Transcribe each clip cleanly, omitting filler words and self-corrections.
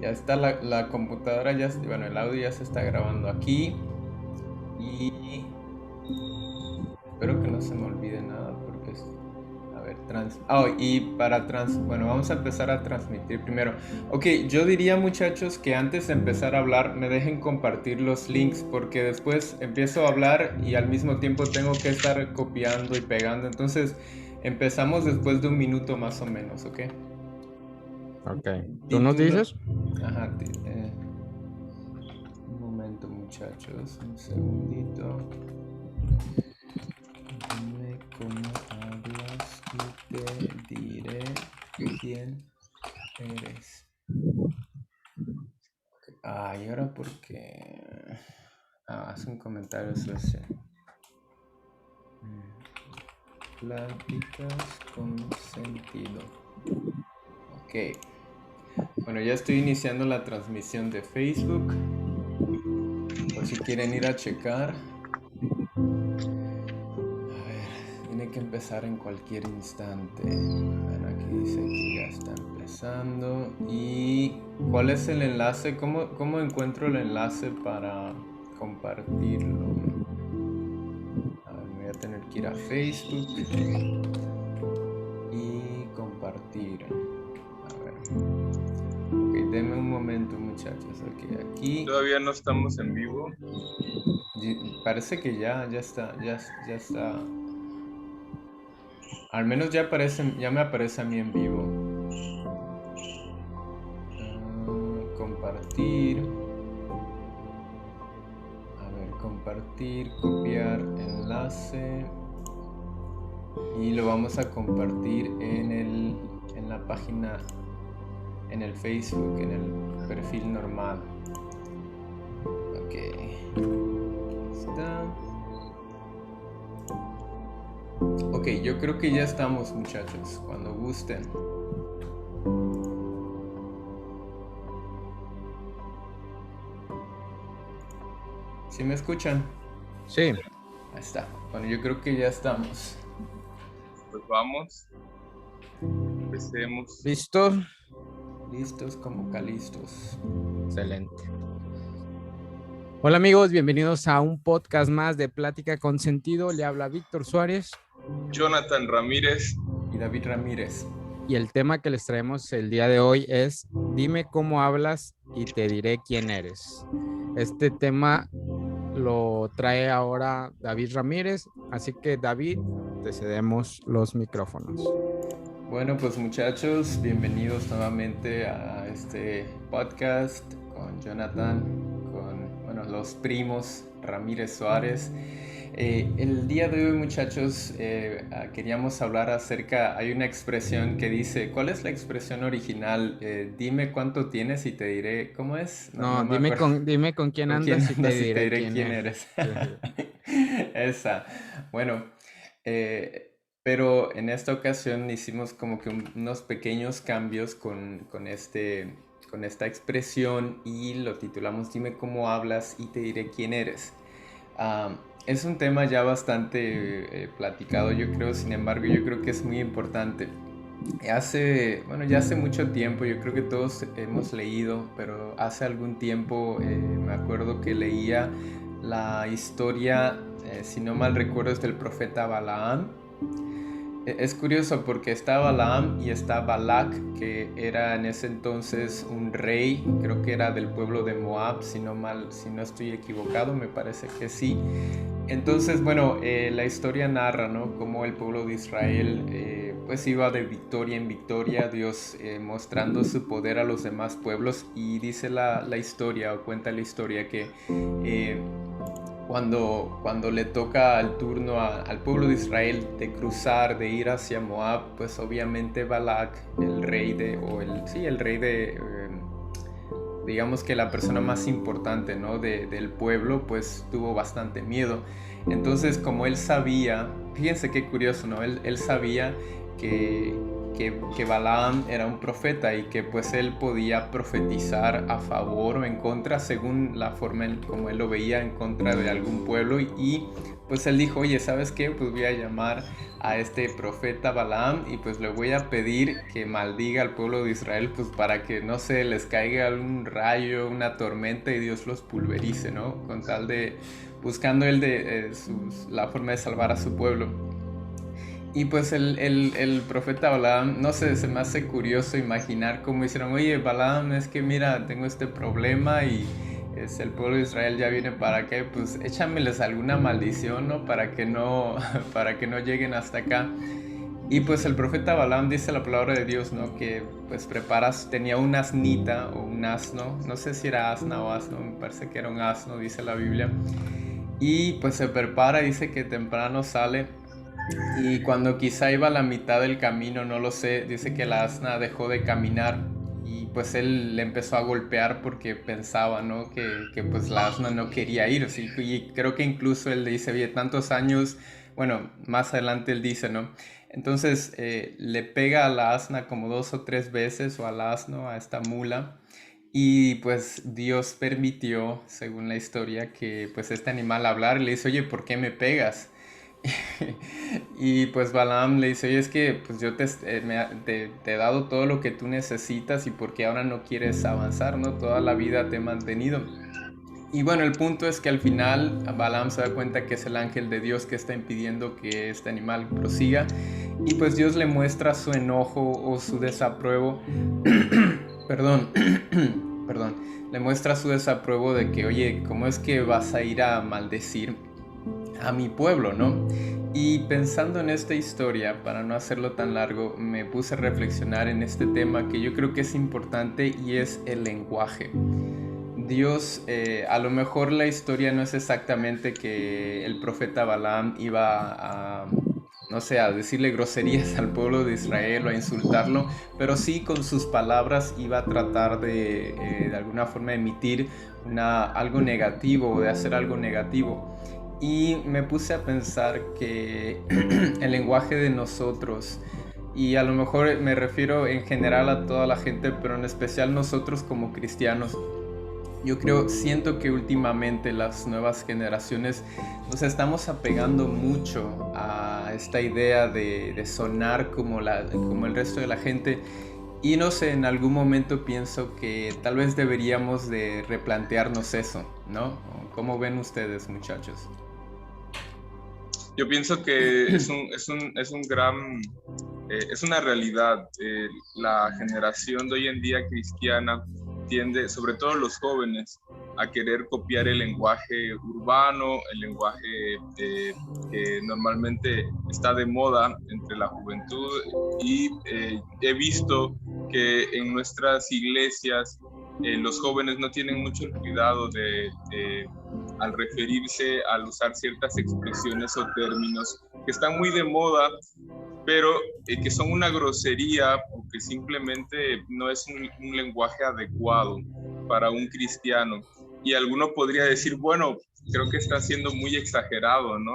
Ya está la computadora, bueno, el audio ya se está grabando aquí. Y espero que no se me olvide nada porque a ver, bueno, vamos a empezar a transmitir primero. Ok, yo diría muchachos que antes de empezar a hablar me dejen compartir los links porque después empiezo a hablar y al mismo tiempo tengo que estar copiando y pegando. Entonces empezamos después de un minuto más o menos, ¿ok? Ok. ¿Tú nos Título. dices? Ajá, un momento muchachos, un segundito. Dime cómo hablas y te diré quién eres. Y ahora porque... haz un comentario ese. Pláticas con sentido. Ok. Bueno, ya estoy iniciando la transmisión de Facebook. Por si quieren ir a checar. A ver, tiene que empezar en cualquier instante. Bueno, aquí dice que ya está empezando. ¿Y cuál es el enlace? ¿Cómo encuentro el enlace para compartirlo? A ver, me voy a tener que ir a Facebook y compartir. A ver. Ok, denme un momento, muchachos. Ok, aquí. Todavía no estamos en vivo. Parece que ya está, ya está. Al menos ya me aparece a mí en vivo. Compartir. A ver, compartir, copiar enlace. Y lo vamos a compartir en la página, en el Facebook, en el perfil normal. Ok. Está. Ok, yo creo que ya estamos, muchachos. Cuando gusten. ¿Sí me escuchan? Sí. Ahí está. Bueno, yo creo que ya estamos. Pues vamos. Empecemos. ¿Listo? Listos como calistos. Excelente. Hola amigos, bienvenidos a un podcast más de Plática con Sentido. Le habla Víctor Suárez. Jonathan Ramírez. Y David Ramírez. Y el tema que les traemos el día de hoy es Dime cómo hablas y te diré quién eres. Este tema lo trae ahora David Ramírez, así que David, te cedemos los micrófonos. Bueno, pues muchachos, bienvenidos nuevamente a este podcast con Jonathan, con los primos Ramírez Suárez. El día de hoy, muchachos, queríamos hablar hay una expresión que dice, ¿cuál es la expresión original? Dime cuánto tienes y te diré, ¿cómo es? No No, me acuerdo. dime con quién ¿Con quién andas y te andas y te diré diré quién quién eres. eres? Sí. Esa. Bueno, pero en esta ocasión hicimos como que unos pequeños cambios con esta expresión y lo titulamos Dime cómo hablas y te diré quién eres. Es un tema ya bastante platicado, yo creo, sin embargo, yo creo que es muy importante. Ya hace mucho tiempo, yo creo que todos hemos leído, pero hace algún tiempo me acuerdo que leía la historia, si no mal recuerdo, es del profeta Balaam. Es curioso porque está Balaam y está Balak, que era en ese entonces un rey, creo que era del pueblo de Moab, si no estoy equivocado, me parece que sí. Entonces, bueno, la historia narra, ¿no? Cómo el pueblo de Israel, pues iba de victoria en victoria, Dios mostrando su poder a los demás pueblos y dice la historia o cuenta la historia que eh, cuando le toca el turno al pueblo de Israel de cruzar, de ir hacia Moab, pues obviamente Balak, el rey el rey digamos que la persona más importante, ¿no? Del pueblo, pues tuvo bastante miedo. Entonces, como él sabía, fíjense qué curioso, ¿no? Él sabía que que Balaam era un profeta y que pues él podía profetizar a favor o en contra según la forma como él lo veía, en contra de algún pueblo. Y pues él dijo, oye, ¿sabes qué? Pues voy a llamar a este profeta Balaam y pues le voy a pedir que maldiga al pueblo de Israel, pues para que no se les caiga un rayo, una tormenta y Dios los pulverice, ¿no? Con tal de, buscando él la forma de salvar a su pueblo. Y pues el profeta Balaam, no sé, se me hace curioso imaginar cómo hicieron, oye, Balaam, es que mira, tengo este problema y el pueblo de Israel ya viene para acá, pues échameles alguna maldición, ¿no? Para que no, para que no lleguen hasta acá. Y pues el profeta Balaam dice la palabra de Dios, ¿no? Que pues tenía una asnita o un asno, no sé si era asna o asno, me parece que era un asno, dice la Biblia. Y pues se prepara, dice que temprano sale. Y cuando quizá iba a la mitad del camino, no lo sé, dice que la asna dejó de caminar y pues él le empezó a golpear porque pensaba, ¿no? Que pues la asna no quería ir, ¿sí? Y creo que incluso él le dice, oye, tantos años, bueno, más adelante él dice, ¿no? Entonces le pega a la asna como 2 o 3 veces o al asno, a esta mula. Y pues Dios permitió, según la historia, que pues este animal hablara y le dice, oye, ¿por qué me pegas? Y pues Balaam le dice, oye, es que pues yo te he dado todo lo que tú necesitas y porque ahora no quieres avanzar, ¿no? Toda la vida te he mantenido. Y bueno, el punto es que al final Balaam se da cuenta que es el ángel de Dios que está impidiendo que este animal prosiga. Y pues Dios le muestra su enojo o su desapruebo. Perdón, perdón. Le muestra su desapruebo de que, oye, ¿cómo es que vas a ir a maldecir a mi pueblo, ¿no? Y pensando en esta historia, para no hacerlo tan largo, me puse a reflexionar en este tema que yo creo que es importante y es el lenguaje. Dios, a lo mejor la historia no es exactamente que el profeta Balaam iba a, no sé, a decirle groserías al pueblo de Israel o a insultarlo, pero sí con sus palabras iba a tratar de alguna forma emitir algo negativo o de hacer algo negativo. Y me puse a pensar que el lenguaje de nosotros, y a lo mejor me refiero en general a toda la gente, pero en especial nosotros como cristianos, siento que últimamente las nuevas generaciones nos estamos apegando mucho a esta idea de sonar como el resto de la gente. Y no sé, en algún momento pienso que tal vez deberíamos de replantearnos eso, ¿no? ¿Cómo ven ustedes, muchachos? Yo pienso que es un gran, es una realidad. La generación de hoy en día cristiana tiende, sobre todo los jóvenes, a querer copiar el lenguaje urbano, el lenguaje que normalmente está de moda entre la juventud. Y he visto que en nuestras iglesias los jóvenes no tienen mucho cuidado al referirse, al usar ciertas expresiones o términos que están muy de moda, pero que son una grosería o que simplemente no es un lenguaje adecuado para un cristiano. Y alguno podría decir, bueno, creo que está siendo muy exagerado, ¿no?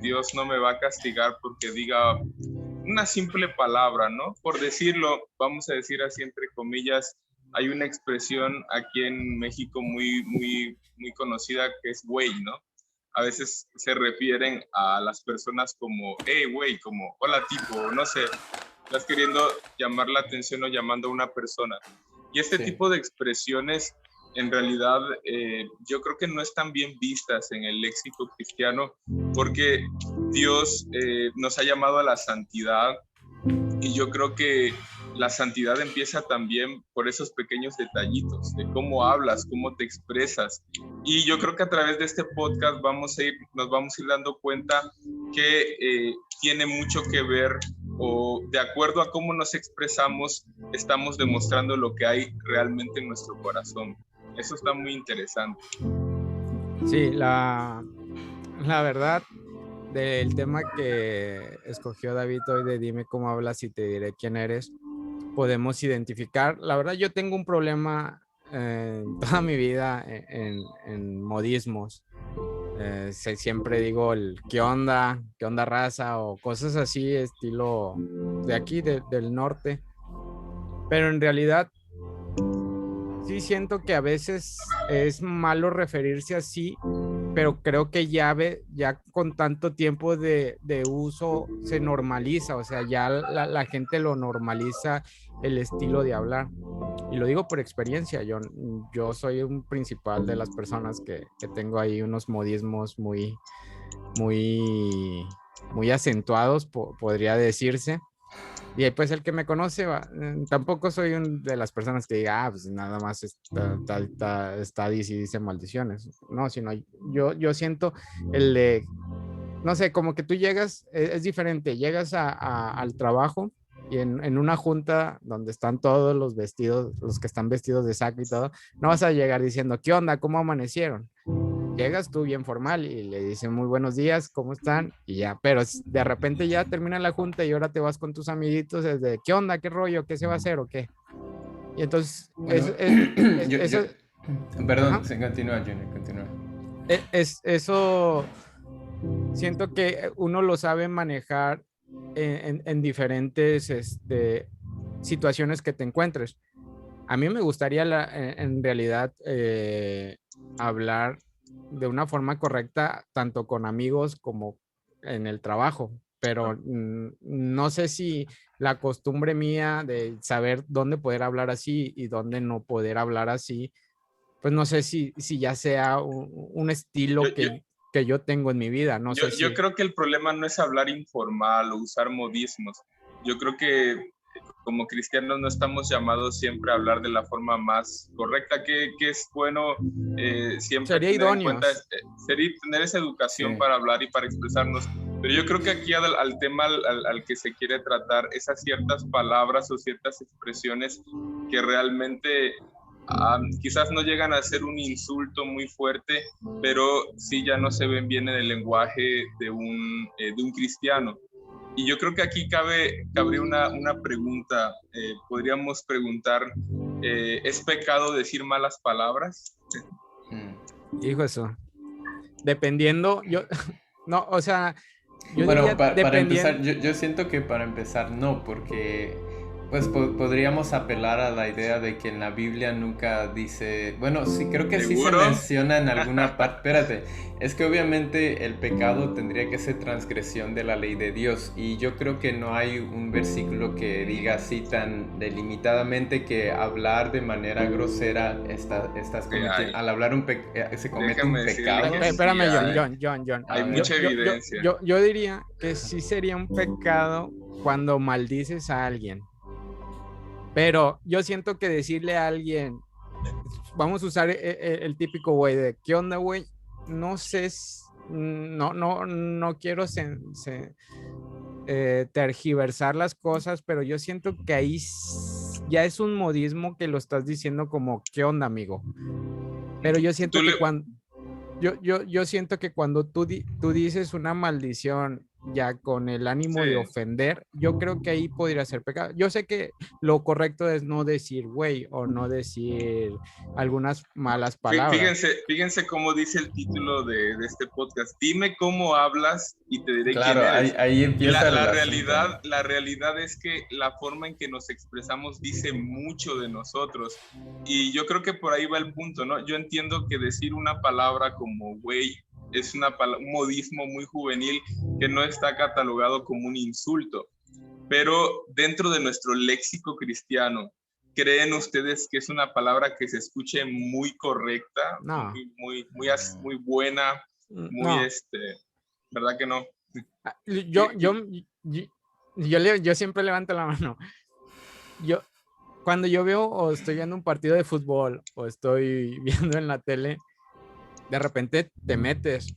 Dios no me va a castigar porque diga una simple palabra, ¿no? Por decirlo, vamos a decir así entre comillas, hay una expresión aquí en México muy conocida que es güey, ¿no? A veces se refieren a las personas como, hey, güey, como, hola, tipo, no sé, estás queriendo llamar la atención o llamando a una persona. Y este tipo de expresiones, en realidad, yo creo que no están bien vistas en el léxico cristiano, porque Dios nos ha llamado a la santidad, y yo creo que la santidad empieza también por esos pequeños detallitos de cómo hablas, cómo te expresas. Y yo creo que a través de este podcast nos vamos a ir dando cuenta que tiene mucho que ver, o de acuerdo a cómo nos expresamos, estamos demostrando lo que hay realmente en nuestro corazón. Eso está muy interesante. Sí, la verdad, del tema que escogió David hoy de dime cómo hablas y te diré quién eres, podemos identificar. La verdad, yo tengo un problema toda mi vida en modismos. Siempre digo el qué onda raza o cosas así, estilo de aquí, del norte. Pero en realidad sí siento que a veces es malo referirse así, pero creo que ya con tanto tiempo de uso se normaliza, o sea, ya la gente lo normaliza el estilo de hablar. Y lo digo por experiencia, yo soy un principal de las personas que tengo ahí unos modismos muy, muy acentuados, podría decirse. Y ahí pues el que me conoce, tampoco soy de las personas que diga, pues nada más está dice maldiciones. No, sino yo siento el de, no sé, como que tú llegas, es diferente, llegas al trabajo y en una junta donde están todos los vestidos, los que están vestidos de saco y todo, no vas a llegar diciendo, ¿qué onda? ¿Cómo amanecieron? Llegas tú bien formal y le dicen muy buenos días, ¿cómo están? Y ya, pero de repente ya termina la junta y ahora te vas con tus amiguitos desde, ¿qué onda? ¿Qué rollo? ¿Qué se va a hacer o qué? Y entonces, Bueno, eso, perdón, ajá, se continúa, Junior, continúa. eso siento que uno lo sabe manejar en diferentes situaciones que te encuentres. A mí me gustaría en realidad hablar de una forma correcta, tanto con amigos como en el trabajo, pero no sé si la costumbre mía de saber dónde poder hablar así y dónde no poder hablar así, pues no sé si ya sea un Yo, estilo yo, que yo tengo en mi vida, no sé yo si... creo que el problema no es hablar informal o usar modismos. Yo creo que como cristianos no estamos llamados siempre a hablar de la forma más correcta, que es bueno siempre Sería tener en cuenta, idóneos. tener esa educación Sí. para hablar y para expresarnos. Pero yo creo que aquí al tema al que se quiere tratar, esas ciertas palabras o ciertas expresiones que realmente quizás no llegan a ser un insulto muy fuerte, pero sí ya no se ven bien en el lenguaje de un cristiano. Y yo creo que aquí cabría una pregunta. Podríamos preguntar, ¿es pecado decir malas palabras? Hijo eso. Dependiendo, no, o sea, yo Bueno, diría para empezar, dependiendo. yo siento que para empezar no, porque pues podríamos apelar a la idea de que en la Biblia nunca dice, bueno, sí, creo que sí se ¿Seguro? menciona en alguna parte, espérate, es que obviamente el pecado tendría que ser transgresión de la ley de Dios y yo creo que no hay un versículo que diga así tan delimitadamente que hablar de manera grosera estás cometiendo, al hablar se comete un Déjame decirle pecado. que sí Espérame, hay, John. A hay ver. mucha evidencia. Yo diría que sí sería un pecado cuando maldices a alguien. Pero yo siento que decirle a alguien, vamos a usar el típico güey de, ¿qué onda, güey? No sé, no quiero tergiversar las cosas, pero yo siento que ahí ya es un modismo que lo estás diciendo como, ¿qué onda, amigo? Pero yo siento Tú que le, cuando, yo siento que cuando tú dices una maldición ya con el ánimo de sí. ofender, yo creo que ahí podría ser pecado. Yo sé que lo correcto es no decir güey o no decir algunas malas palabras. Fíjense cómo dice el título de este podcast. Dime cómo hablas y te diré quién Claro, eres. ahí Y empieza el asunto. la realidad es que la forma en que nos expresamos dice mucho de nosotros. Y yo creo que por ahí va el punto, ¿no? Yo entiendo que decir una palabra como güey es un modismo muy juvenil que no está catalogado como un insulto. Pero dentro de nuestro léxico cristiano, ¿creen ustedes que es una palabra que se escuche muy correcta, No, muy buena, muy no. ¿verdad que no? Yo, yo, yo, yo siempre levanto la mano. Yo, cuando yo veo o estoy viendo un partido de fútbol o estoy viendo en la tele, de repente te metes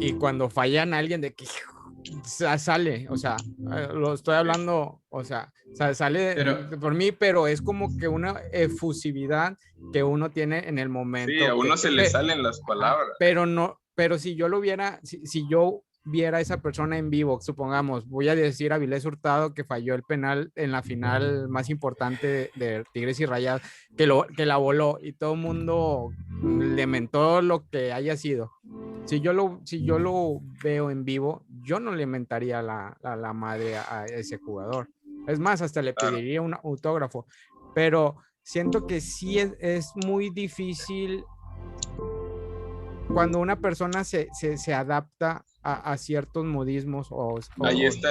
y cuando fallan a alguien de que sale, o sea, lo estoy hablando, o sea, sale Pero, por mí, pero es como que una efusividad que uno tiene en el Sí, a momento uno se le salen las ajá, palabras. pero no, pero si yo lo viera, si yo viera a esa persona en vivo, supongamos, voy a decir a Avilés Hurtado que falló el penal en la final más importante de Tigres y Rayados, que la voló y todo el mundo le mentó lo que haya sido. Si yo lo veo en vivo, yo no le mentaría la madre a ese jugador. Es más, hasta le Claro. pediría un autógrafo. Pero siento que sí es muy difícil cuando una persona se adapta a ciertos modismos Ahí está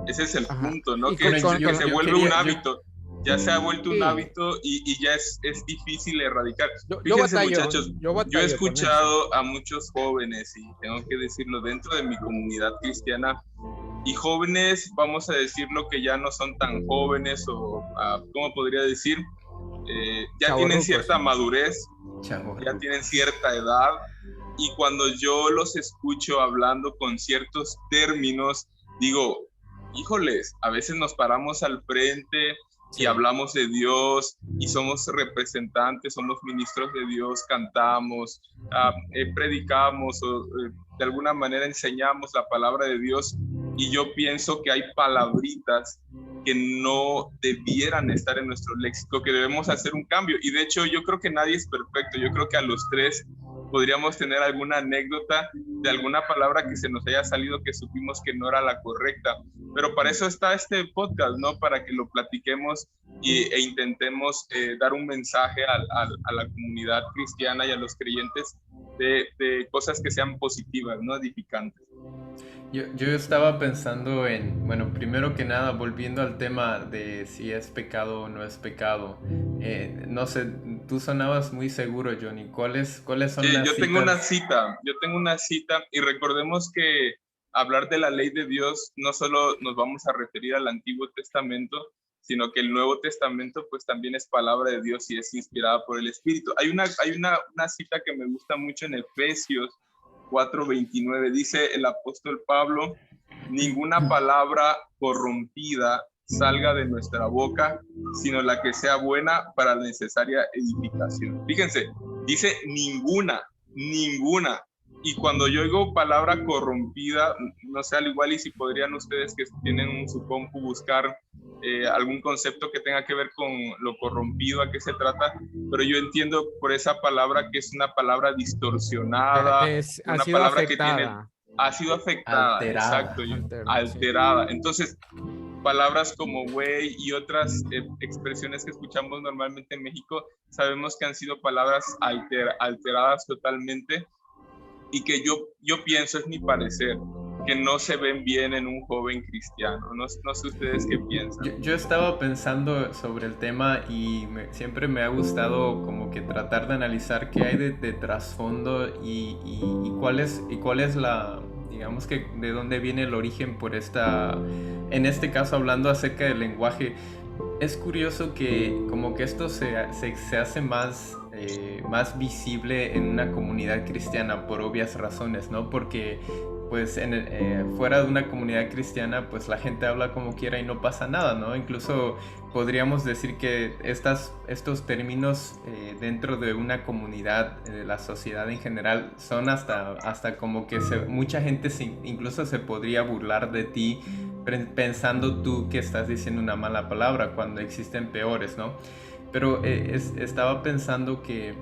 ese es el Ajá. punto, ¿no? Y Que con- se yo vuelve quería- un yo- hábito. Ya se ha vuelto un Sí. hábito y ya es difícil erradicar. yo Fíjense, batallo, muchachos, yo yo he batallo con eso. escuchado a muchos jóvenes, y tengo que decirlo, dentro de mi comunidad cristiana, y jóvenes, vamos a decirlo, que ya no son tan jóvenes, o ¿cómo podría decir? Ya tienen Chavorrucos. cierta madurez, Chavo. ya tienen cierta edad, y cuando yo los escucho hablando con ciertos términos, digo, híjoles, a veces nos paramos al frente y hablamos de Dios y somos representantes, somos ministros de Dios, cantamos, predicamos o de alguna manera enseñamos la palabra de Dios, y yo pienso que hay palabritas que no debieran estar en nuestro léxico, que debemos hacer un cambio. Y de hecho yo creo que nadie es perfecto. Yo creo que a los tres podríamos tener alguna anécdota de alguna palabra que se nos haya salido que supimos que no era la correcta. Pero para eso está este podcast, ¿no? Para que lo platiquemos e intentemos dar un mensaje a la comunidad cristiana y a los creyentes de cosas que sean positivas, ¿no? Edificantes. Yo estaba pensando en, bueno, primero que nada, volviendo al tema de si es pecado o no es pecado. No sé, tú sonabas muy seguro, Johnny. ¿Cuáles son las citas? Yo tengo una cita, y recordemos que hablar de la ley de Dios no solo nos vamos a referir al Antiguo Testamento, sino que el Nuevo Testamento pues también es palabra de Dios y es inspirada por el Espíritu. Hay una cita que me gusta mucho en Efesios 4:29, dice el apóstol Pablo: ninguna palabra corrompida salga de nuestra boca, sino la que sea buena para la necesaria edificación. Fíjense, dice ninguna. Y cuando yo oigo palabra corrompida, no sé, al igual, y si podrían ustedes que tienen su compu buscar algún concepto que tenga que ver con lo corrompido, a qué se trata, pero yo entiendo por esa palabra que es una palabra distorsionada, una palabra afectada. ha sido afectada, Alterada. exacto, alterada. Entonces, palabras como güey y otras expresiones que escuchamos normalmente en México, sabemos que han sido palabras alteradas totalmente, y que yo pienso, es mi parecer, que no se ven bien en un joven cristiano. No sé ustedes qué piensan. Yo estaba pensando sobre el tema y siempre me ha gustado como que tratar de analizar qué hay de trasfondo y cuál es la, digamos que de dónde viene el origen por en este caso hablando acerca del lenguaje. Es curioso que como que esto se hace más visible en una comunidad cristiana por obvias razones, ¿no? Porque pues fuera de una comunidad cristiana pues la gente habla como quiera y no pasa nada, ¿no? Incluso podríamos decir que estos términos dentro de una comunidad, de la sociedad en general, son hasta como que mucha gente incluso se podría burlar de ti pensando tú que estás diciendo una mala palabra cuando existen peores, ¿no? Pero estaba pensando que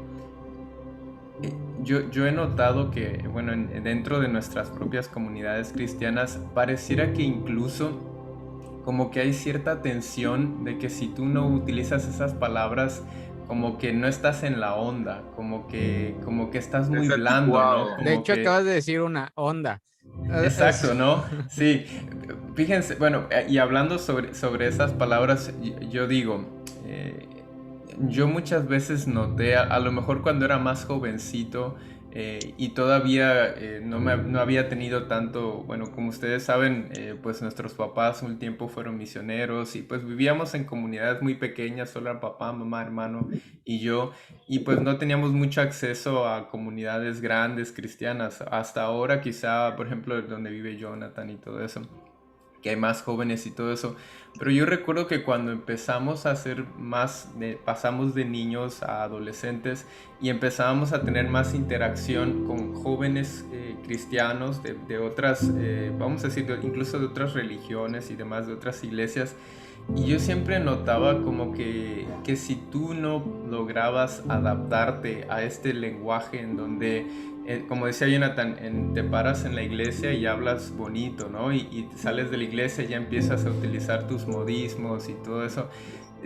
yo he notado que, bueno, dentro de nuestras propias comunidades cristianas pareciera que incluso como que hay cierta tensión de que si tú no utilizas esas palabras, como que no estás en la onda, como que estás muy blando, ¿no? Como de hecho, acabas de decir una onda. Exacto, ¿no? Sí. Fíjense, bueno, y hablando sobre esas palabras, yo digo, yo muchas veces noté, a lo mejor cuando era más jovencito y todavía no había tenido tanto, bueno, como ustedes saben, pues nuestros papás un tiempo fueron misioneros y pues vivíamos en comunidades muy pequeñas, solo era papá, mamá, hermano y yo, y pues no teníamos mucho acceso a comunidades grandes cristianas, hasta ahora quizá, por ejemplo, donde vive Jonathan y todo eso, que hay más jóvenes y todo eso. Pero yo recuerdo que cuando empezamos a hacer pasamos de niños a adolescentes y empezábamos a tener más interacción con jóvenes cristianos de otras, vamos a decir, incluso de otras religiones y demás, de otras iglesias. Y yo siempre notaba como que si tú no lograbas adaptarte a este lenguaje en donde como decía Jonathan, te paras en la iglesia y hablas bonito, ¿no? Y sales de la iglesia y ya empiezas a utilizar tus modismos y todo eso.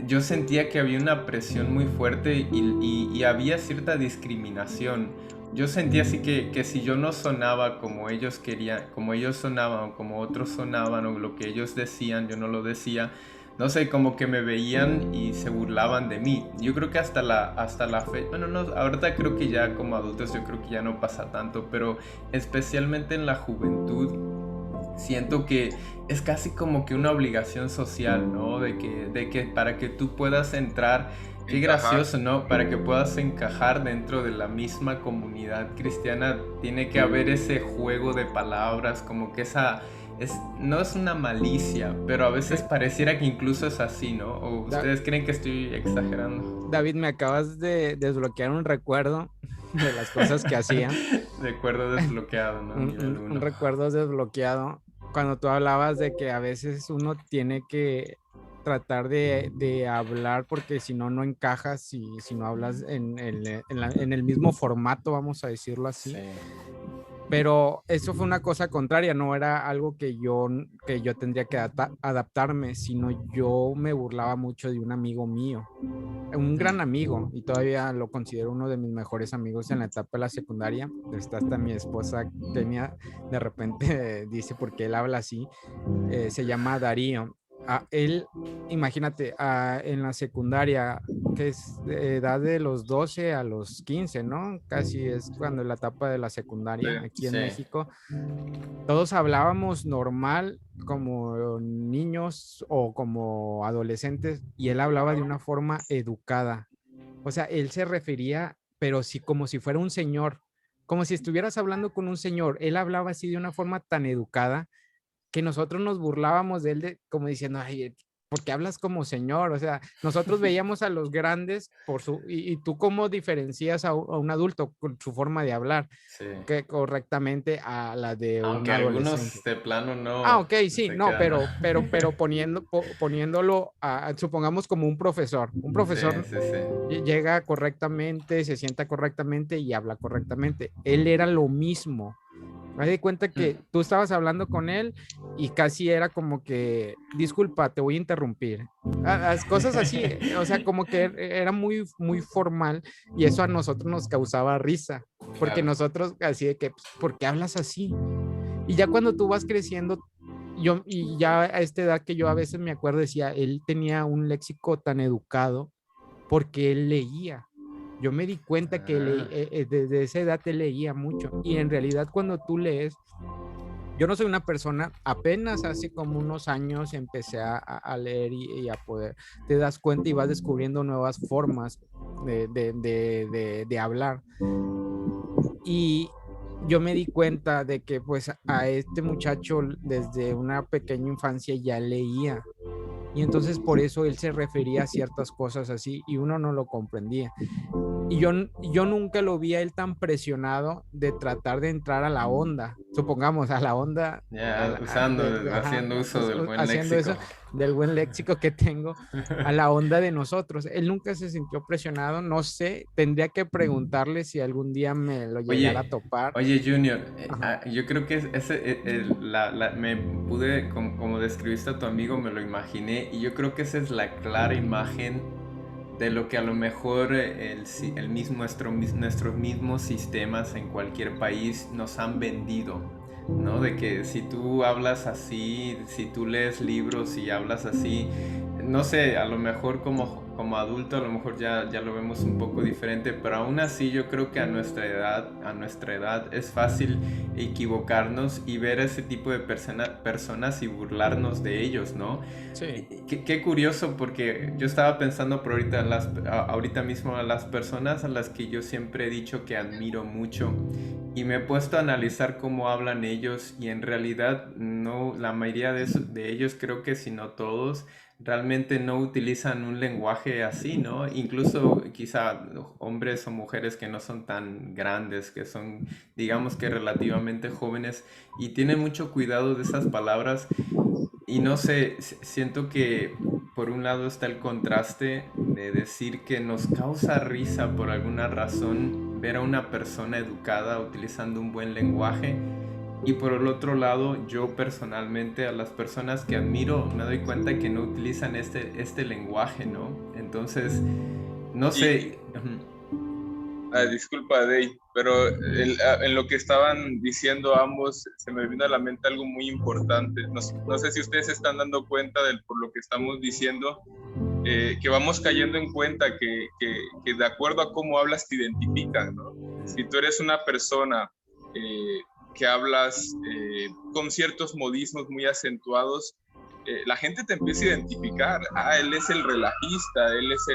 Yo sentía que había una presión muy fuerte y había cierta discriminación. Yo sentía así que si yo no sonaba como ellos querían, como ellos sonaban o como otros sonaban o lo que ellos decían, yo no lo decía. No sé, como que me veían y se burlaban de mí. Yo creo que hasta la fe, bueno, no, ahorita creo que ya como adultos yo creo que ya no pasa tanto, pero especialmente en la juventud siento que es casi como que una obligación social, ¿no? De que para que tú puedas entrar, qué Encajar. gracioso, ¿no? Para que puedas encajar dentro de la misma comunidad cristiana, tiene que haber ese juego de palabras, como que no es una malicia, pero a veces Sí. pareciera que incluso es así, ¿no? ¿O Da- ustedes creen que estoy exagerando? David, me acabas de desbloquear un recuerdo de las cosas que hacía. Recuerdo desbloqueado, ¿no? Nivel Un 1. recuerdo desbloqueado cuando tú hablabas de que a veces uno tiene que tratar de hablar porque si no, no encajas, si no hablas en el mismo formato, vamos a decirlo así. Sí. Pero eso fue una cosa contraria, no era algo que yo tendría que adaptarme, sino yo me burlaba mucho de un amigo mío, un gran amigo, y todavía lo considero uno de mis mejores amigos en la etapa de la secundaria. Está hasta mi esposa Kenia, de repente dice porque él habla así, se llama Darío. Él, imagínate, en la secundaria, que es de edad de los 12 a los 15, ¿no? Casi es cuando la etapa de la Sí. secundaria aquí en Sí. México. Todos hablábamos normal como niños o como adolescentes y él hablaba de una forma educada. O sea, él se refería, pero sí como si fuera un señor, como si estuvieras hablando con un señor. Él hablaba así de una forma tan educada que nosotros nos burlábamos de él como diciendo, ay, ¿por qué hablas como señor? O sea, nosotros veíamos a los grandes y tú cómo diferencias a un adulto con su forma de hablar Sí. que correctamente a la de un Aunque adolescente. algunos de plano Ah, no ok, sí, se no, quedan. pero poniéndolo, supongamos como un profesor. Un Sí, profesor sí, sí. llega correctamente, se sienta correctamente y habla correctamente. Él era lo mismo. Me di cuenta que Mm. tú estabas hablando con él y casi era como que, disculpa, te voy a interrumpir. Las cosas así, o sea, como que era muy, muy formal y eso a nosotros nos causaba risa, porque Claro. nosotros así de que, pues, ¿por qué hablas así? Y ya cuando tú vas creciendo, y ya a esta edad que yo a veces me acuerdo, decía, él tenía un léxico tan educado porque él leía. Yo me di cuenta que Ah, desde esa edad él leía mucho. Y en realidad cuando tú lees, yo no soy una persona, apenas hace como unos años empecé a leer y a poder, te das cuenta y vas descubriendo nuevas formas de hablar. Y yo me di cuenta de que pues a este muchacho desde una pequeña infancia ya leía. Y entonces por eso él se refería a ciertas cosas así y uno no lo comprendía. Y yo nunca lo vi a él tan presionado de tratar de entrar a la onda, supongamos, a la onda, ya usando, ajá, haciendo uso del buen haciendo léxico. eso, del buen léxico que tengo, a la onda de nosotros. Él nunca se sintió presionado, no sé, tendría que preguntarle si algún día me lo llegara a Oye, topar. oye Junior, Ajá. yo creo que me pude, como describiste a tu amigo, me lo imaginé y yo creo que esa es la clara imagen de lo que a lo mejor nuestros mismos sistemas en cualquier país nos han vendido, ¿no? De que si tú hablas así, si tú lees libros y hablas así, no sé, a lo mejor como adulto a lo mejor ya lo vemos un poco diferente, pero aún así yo creo que a nuestra edad es fácil equivocarnos y ver a ese tipo de personas y burlarnos de ellos, ¿no? Sí. Qué curioso porque yo estaba pensando por ahorita mismo a las personas a las que yo siempre he dicho que admiro mucho y me he puesto a analizar cómo hablan ellos y en realidad no, la mayoría de ellos creo que si no todos realmente no utilizan un lenguaje así, ¿no? Incluso quizá hombres o mujeres que no son tan grandes, que son digamos que relativamente jóvenes y tienen mucho cuidado de esas palabras y no sé, siento que por un lado está el contraste de decir que nos causa risa por alguna razón ver a una persona educada utilizando un buen lenguaje. Y por el otro lado, yo personalmente a las personas que admiro me doy cuenta que no utilizan este lenguaje, ¿no? Entonces, no Y, sé. disculpa, Dave, pero en lo que estaban diciendo ambos, se me vino a la mente algo muy importante. No sé si ustedes se están dando cuenta por lo que estamos diciendo, que vamos cayendo en cuenta que de acuerdo a cómo hablas te identifican, ¿no? Si tú eres una persona que hablas con ciertos modismos muy acentuados, la gente te empieza a identificar. Ah, él es el relajista, él es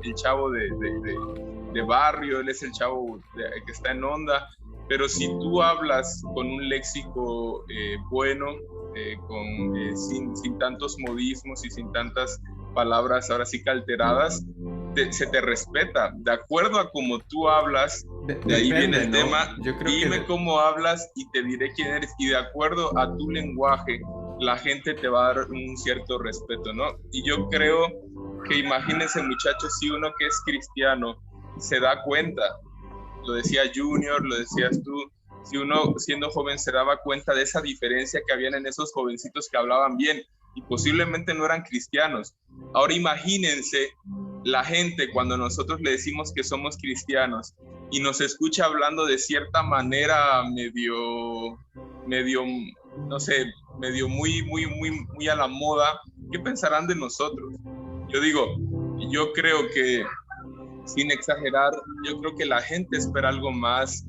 el chavo de barrio, él es el chavo que está en onda. Pero si tú hablas con un léxico bueno, sin tantos modismos y sin tantas palabras ahora sí que alteradas, se te respeta. De acuerdo a cómo tú hablas, de ahí viene el tema. Yo creo dime cómo hablas y te diré quién eres. Y de acuerdo a tu lenguaje, la gente te va a dar un cierto respeto, ¿no? Y yo creo que, imagínense, muchachos, si uno que es cristiano se da cuenta, lo decía Junior, lo decías tú, si uno siendo joven se daba cuenta de esa diferencia que habían en esos jovencitos que hablaban bien y posiblemente no eran cristianos. Ahora imagínense la gente cuando nosotros le decimos que somos cristianos y nos escucha hablando de cierta manera medio, no sé, medio muy a la moda. ¿Qué pensarán de nosotros? Yo creo que, sin exagerar, yo creo que la gente espera algo más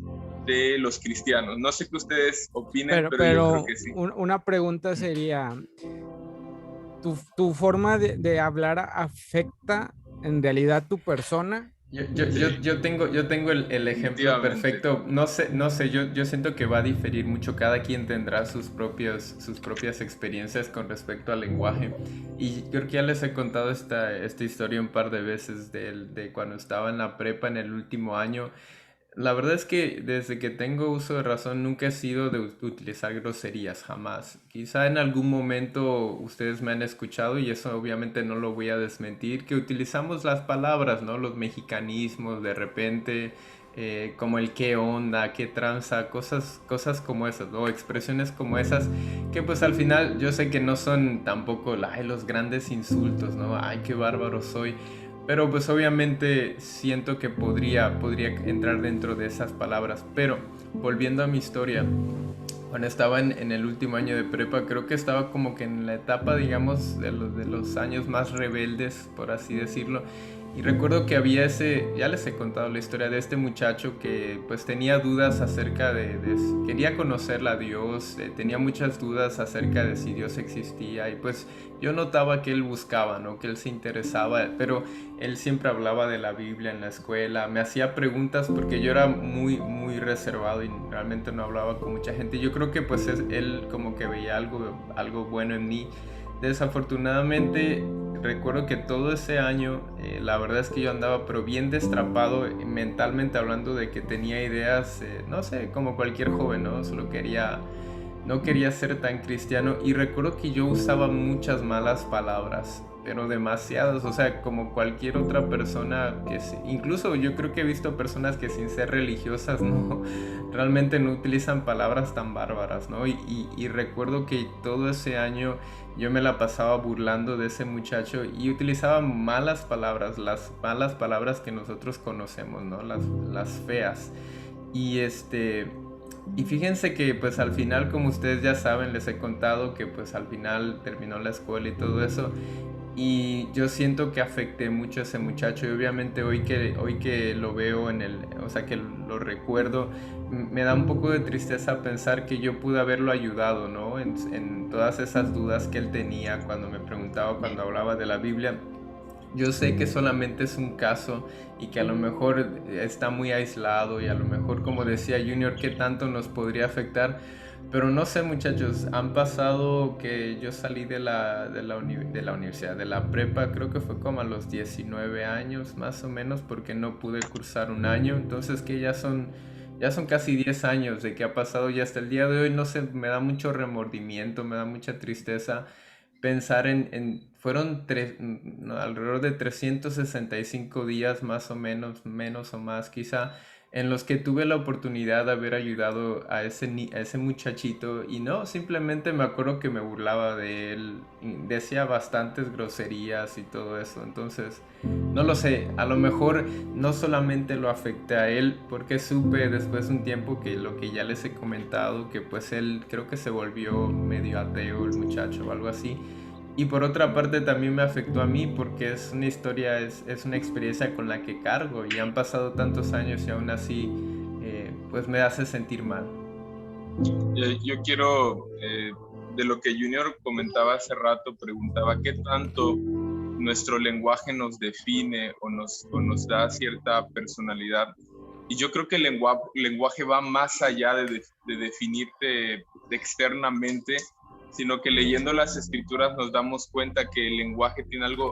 de los cristianos. No sé qué ustedes opinen, pero yo creo que sí. Una pregunta sería, ¿tu forma de hablar afecta en realidad tu persona? Yo tengo el ejemplo perfecto. No sé, yo siento que va a diferir mucho. Cada quien tendrá sus propias experiencias con respecto al lenguaje. Y creo que ya les he contado esta historia un par de veces de cuando estaba en la prepa en el último año. La verdad es que desde que tengo uso de razón nunca he sido de utilizar groserías, jamás. Quizá en algún momento ustedes me han escuchado y eso obviamente no lo voy a desmentir, que utilizamos las palabras, ¿no? Los mexicanismos de repente, como el qué onda, qué tranza, cosas como esas, ¿no? Expresiones como esas, que pues al final yo sé que no son tampoco los grandes insultos, ¿no? Ay, qué bárbaro soy. Pero pues obviamente siento que podría entrar dentro de esas palabras. Pero volviendo a mi historia, cuando estaba en el último año de prepa, creo que estaba como que en la etapa, digamos, de los años más rebeldes, por así decirlo. Y recuerdo que había ya les he contado la historia de este muchacho que pues tenía dudas acerca quería conocerla a Dios, tenía muchas dudas acerca de si Dios existía y pues yo notaba que él buscaba, ¿no? Que él se interesaba, pero él siempre hablaba de la Biblia en la escuela, me hacía preguntas porque yo era muy reservado y realmente no hablaba con mucha gente. Yo creo que pues él como que veía algo bueno en mí. Desafortunadamente recuerdo que todo ese año la verdad es que yo andaba pero bien destrapado mentalmente hablando, de que tenía ideas, no sé, como cualquier joven, ¿no? No quería ser tan cristiano y recuerdo que yo usaba muchas malas palabras, pero demasiadas, o sea, como cualquier otra persona incluso yo creo que he visto personas que sin ser religiosas no, realmente no utilizan palabras tan bárbaras, ¿no? Y recuerdo que todo ese año yo me la pasaba burlando de ese muchacho y utilizaba malas palabras, las malas palabras que nosotros conocemos, ¿no? Las feas. Y fíjense que pues al final, como ustedes ya saben, les he contado que pues al final terminó la escuela y todo eso. Y yo siento que afecté mucho a ese muchacho y obviamente hoy que lo veo o sea, que lo recuerdo, me da un poco de tristeza pensar que yo pude haberlo ayudado, ¿no? En todas esas dudas que él tenía cuando me preguntaba, cuando hablaba de la Biblia. Yo sé que solamente es un caso y que a lo mejor está muy aislado y a lo mejor, como decía Junior, qué tanto nos podría afectar. Pero no sé, muchachos, han pasado que yo salí de la universidad, de la prepa, creo que fue como a los 19 años más o menos, porque no pude cursar un año. Entonces que ya son casi 10 años de que ha pasado y hasta el día de hoy, no sé, me da mucho remordimiento, me da mucha tristeza pensar en fueron alrededor de 365 días más o menos o más quizá, en los que tuve la oportunidad de haber ayudado a ese muchachito y no, simplemente me acuerdo que me burlaba de él, y decía bastantes groserías y todo eso, entonces no lo sé, a lo mejor no solamente lo afecté a él, porque supe después de un tiempo que lo que ya les he comentado, que pues él creo que se volvió medio ateo el muchacho o algo así. Y por otra parte también me afectó a mí porque es una historia, es una experiencia con la que cargo y han pasado tantos años y aún así pues me hace sentir mal. Yo quiero, de lo que Junior comentaba hace rato, preguntaba qué tanto nuestro lenguaje nos define o nos da cierta personalidad. Y yo creo que el lenguaje va más allá de definirte externamente, sino que leyendo las escrituras nos damos cuenta que el lenguaje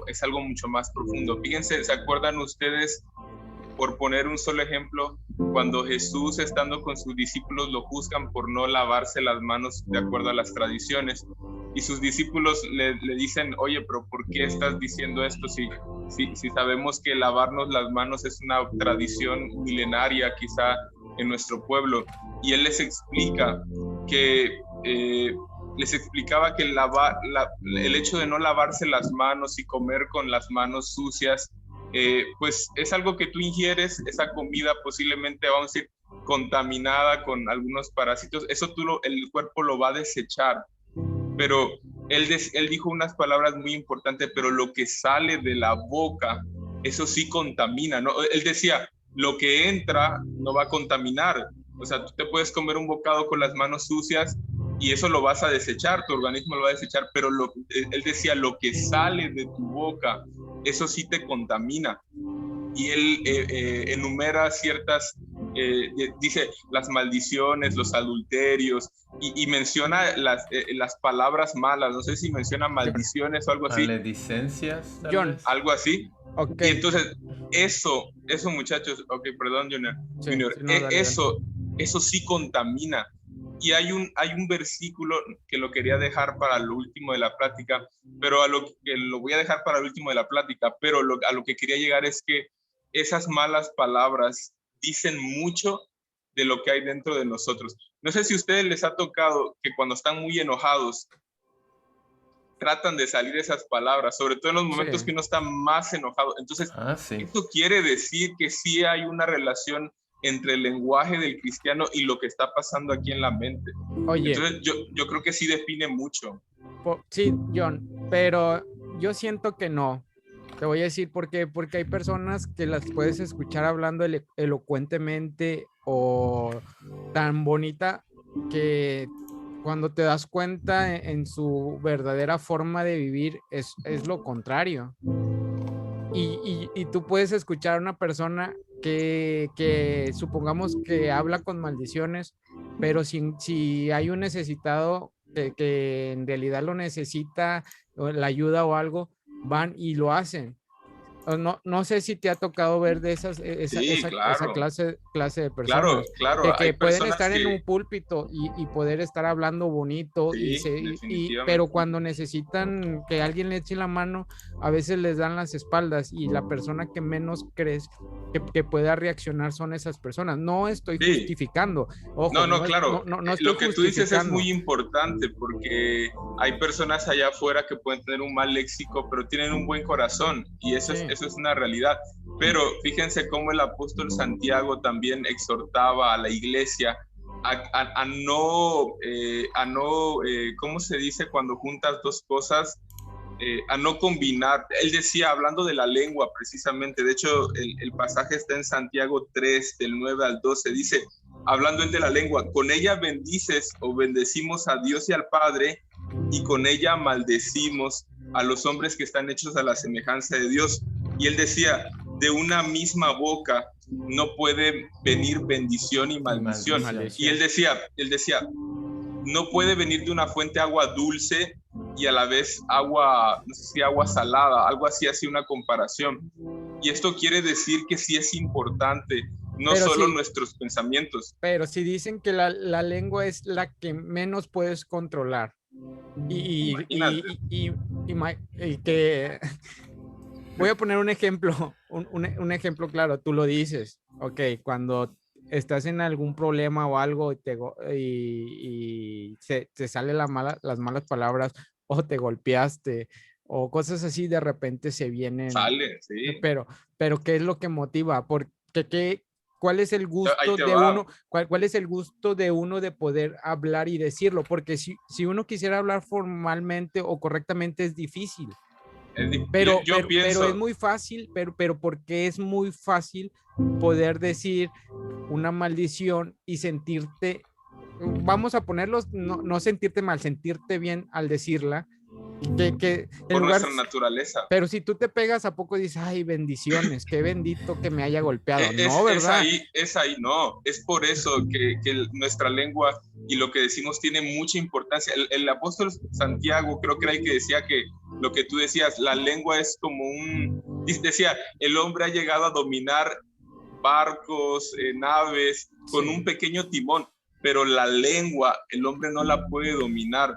es algo mucho más profundo. Fíjense, ¿se acuerdan ustedes, por poner un solo ejemplo, cuando Jesús, estando con sus discípulos, lo juzgan por no lavarse las manos de acuerdo a las tradiciones? Y sus discípulos le dicen, oye, pero ¿por qué estás diciendo esto si sabemos que lavarnos las manos es una tradición milenaria quizá en nuestro pueblo? Y él les explica que... les explicaba que el hecho de no lavarse las manos y comer con las manos sucias, pues es algo que tú ingieres, esa comida posiblemente, vamos a decir, contaminada con algunos parásitos, eso el cuerpo lo va a desechar. Pero él dijo unas palabras muy importantes, pero lo que sale de la boca, eso sí contamina, ¿no? Él decía, lo que entra no va a contaminar. O sea, tú te puedes comer un bocado con las manos sucias y eso lo vas a desechar, tu organismo lo va a desechar, pero él decía, lo que sale de tu boca, eso sí te contamina. Y él enumera dice las maldiciones, los adulterios, y menciona las palabras malas, no sé si menciona maldiciones o algo así. Maledicencias, John. Algo así. Okay. Y entonces, eso muchachos, perdón, Junior, sí, Junior sí, no, dale. Eso sí contamina. Y hay un versículo que lo quería dejar para lo último de la plática, pero lo voy a dejar para el último de la plática, pero a lo que quería llegar es que esas malas palabras dicen mucho de lo que hay dentro de nosotros. No sé si a ustedes les ha tocado que cuando están muy enojados, tratan de salir esas palabras, sobre todo en los momentos que uno está más enojado. Entonces, eso quiere decir que sí hay una relación entre el lenguaje del cristiano y lo que está pasando aquí en la mente. Oye, entonces yo creo que sí define mucho. Sí, John, pero yo siento que no. Te voy a decir por qué. Porque hay personas que las puedes escuchar hablando elocuentemente o tan bonita que cuando te das cuenta en su verdadera forma de vivir es lo contrario. Y tú puedes escuchar a una persona que supongamos que habla con maldiciones, pero si hay un necesitado que en realidad lo necesita, o la ayuda o algo, van y lo hacen. No sé si te ha tocado ver de esa clase de personas. Claro. Que pueden estar en un púlpito y poder estar hablando bonito, pero cuando necesitan que alguien le eche la mano, a veces les dan las espaldas y la persona que menos crees que pueda reaccionar son esas personas. No estoy justificando. Ojo, claro. No estoy lo que tú dices es muy importante porque hay personas allá afuera que pueden tener un mal léxico, pero tienen un buen corazón y eso es una realidad. Pero fíjense cómo el apóstol Santiago también exhortaba a la iglesia a no, ¿cómo se dice cuando juntas dos cosas? A no combinar. Él decía, hablando de la lengua precisamente, de hecho el pasaje está en Santiago 3, del 9 al 12, dice, hablando él de la lengua, con ella bendices o bendecimos a Dios y al Padre, y con ella maldecimos a los hombres que están hechos a la semejanza de Dios. Y él decía, de una misma boca no puede venir bendición y maldición. Y él decía, no puede venir de una fuente agua dulce y a la vez agua, no sé si agua salada, algo así, una comparación. Y esto quiere decir que sí es importante, no pero solo nuestros pensamientos. Pero si dicen que la lengua es la que menos puedes controlar, Y, Imagínate. y que voy a poner un ejemplo, un ejemplo claro, tú lo dices, ok, cuando estás en algún problema o algo y te salen las malas palabras o te golpeaste o cosas así, de repente se vienen, Sale, sí. pero, pero ¿qué es lo que motiva? ¿Cuál es el Ahí gusto te de va. uno? ¿Cuál es el gusto de uno de poder hablar y decirlo? Porque si uno quisiera hablar formalmente o correctamente es difícil. Yo Pero es pienso, muy fácil, porque es muy fácil poder decir una maldición y sentirte, vamos a ponerlos, no sentirte mal, sentirte bien al decirla, que en por lugar, nuestra naturaleza. pero si tú te pegas, ¿a poco dices, ay, bendiciones, qué bendito que me haya golpeado? No, Es ¿verdad? ahí, es ahí, no. Es por eso que nuestra lengua y lo que decimos tiene mucha importancia. El apóstol Santiago creo que era el que decía que lo que tú decías, la lengua es como decía, el hombre ha llegado a dominar barcos, naves, con un Sí. pequeño timón, pero la lengua el hombre no la puede dominar.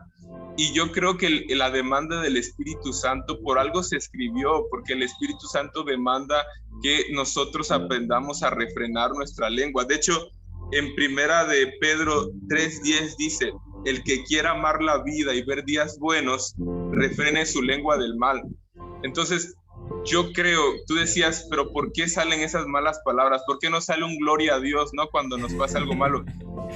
Y yo creo que la demanda del Espíritu Santo por algo se escribió, porque el Espíritu Santo demanda que nosotros aprendamos a refrenar nuestra lengua. De hecho, en primera de Pedro 3:10 dice, el que quiera amar la vida y ver días buenos, refrene su lengua del mal. Entonces, yo creo, tú decías, pero ¿por qué salen esas malas palabras? ¿Por qué no sale un gloria a Dios, no? Cuando nos pasa algo malo.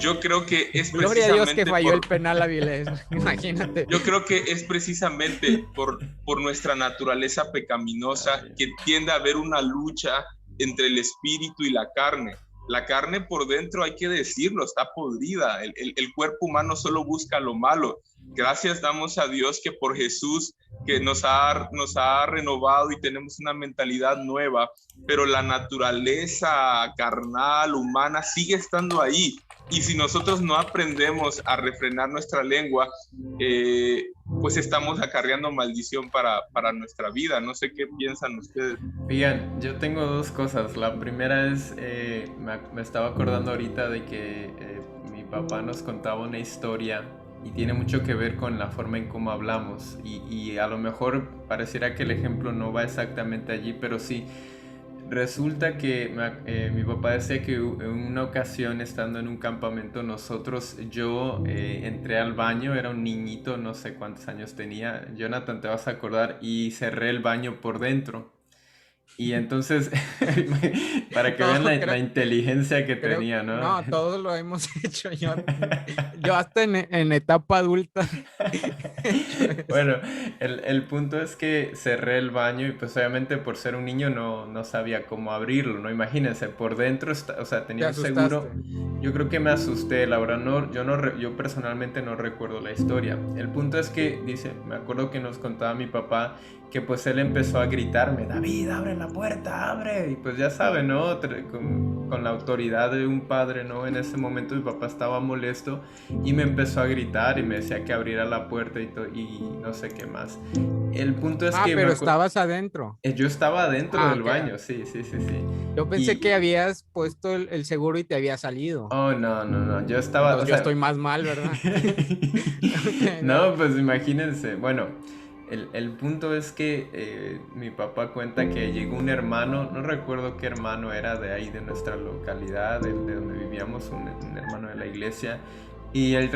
Yo creo que es Gloria a Dios que precisamente falló el penal Avilés, imagínate. yo creo que es precisamente por nuestra naturaleza pecaminosa que tiende a haber una lucha entre el espíritu y la carne. La carne por dentro, hay que decirlo, está podrida. El cuerpo humano solo busca lo malo. Gracias damos a Dios que por Jesús, que nos ha renovado y tenemos una mentalidad nueva, pero la naturaleza carnal, humana, sigue estando ahí. Y si nosotros no aprendemos a refrenar nuestra lengua, pues estamos acarreando maldición para nuestra vida. No sé qué piensan ustedes. Oigan, yo tengo dos cosas. La primera es, me estaba acordando ahorita de que mi papá nos contaba una historia y tiene mucho que ver con la forma en cómo hablamos. Y a lo mejor pareciera que el ejemplo no va exactamente allí, pero sí. Resulta que mi papá decía que en una ocasión, estando en un campamento, yo entré al baño, era un niñito, no sé cuántos años tenía, Jonathan, te vas a acordar, y cerré el baño por dentro. Y entonces, para que vean No, la inteligencia que creo, tenía, ¿no? no, todos lo hemos hecho. Yo hasta en etapa adulta he hecho eso. Bueno, el punto es que cerré el baño y pues obviamente por ser un niño no sabía cómo abrirlo, ¿no? Imagínense, por dentro, o sea, Te tenía un seguro. asustaste. Yo creo que me asusté, la verdad, yo personalmente no recuerdo la historia. El punto es que, me acuerdo que nos contaba mi papá que pues él empezó a gritarme, David, abre la puerta, abre. Y pues ya sabe, ¿no? Con la autoridad de un padre, ¿no? En ese momento mi papá estaba molesto y me empezó a gritar y me decía que abriera la puerta y no sé qué más. El punto es que Pero estabas adentro. yo estaba dentro del Ok. baño, sí. Yo pensé que habías puesto el seguro y te había salido. Oh, no, yo estaba, Entonces yo estoy más mal, ¿verdad? Okay, no. No, pues imagínense, bueno, el punto es que mi papá cuenta que llegó un hermano, no recuerdo qué hermano era de ahí, de nuestra localidad, de donde vivíamos, un hermano de la iglesia, y él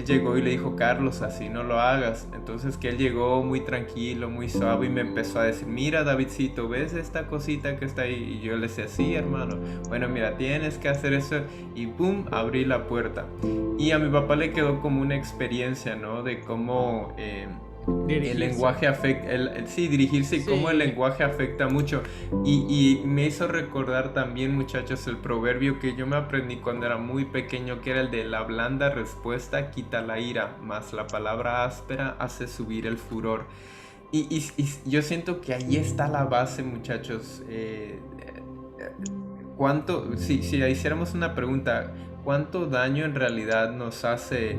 llegó y le dijo, Carlos, así no lo hagas. Entonces que él llegó muy tranquilo, muy suave y me empezó a decir, mira Davidcito, ¿ves esta cosita que está ahí? Y yo le decía, sí hermano, bueno mira, tienes que hacer eso, y pum, abrí la puerta. Y a mi papá le quedó como una experiencia, ¿no? De cómo Dirigirse. el lenguaje afecta, sí, dirigirse y Sí. cómo el lenguaje afecta mucho. Y me hizo recordar también, muchachos, el proverbio que yo me aprendí cuando era muy pequeño, que era el de la blanda respuesta quita la ira, más la palabra áspera hace subir el furor. Y yo siento que ahí está la base, muchachos. Si hiciéramos una pregunta, ¿cuánto daño en realidad nos hace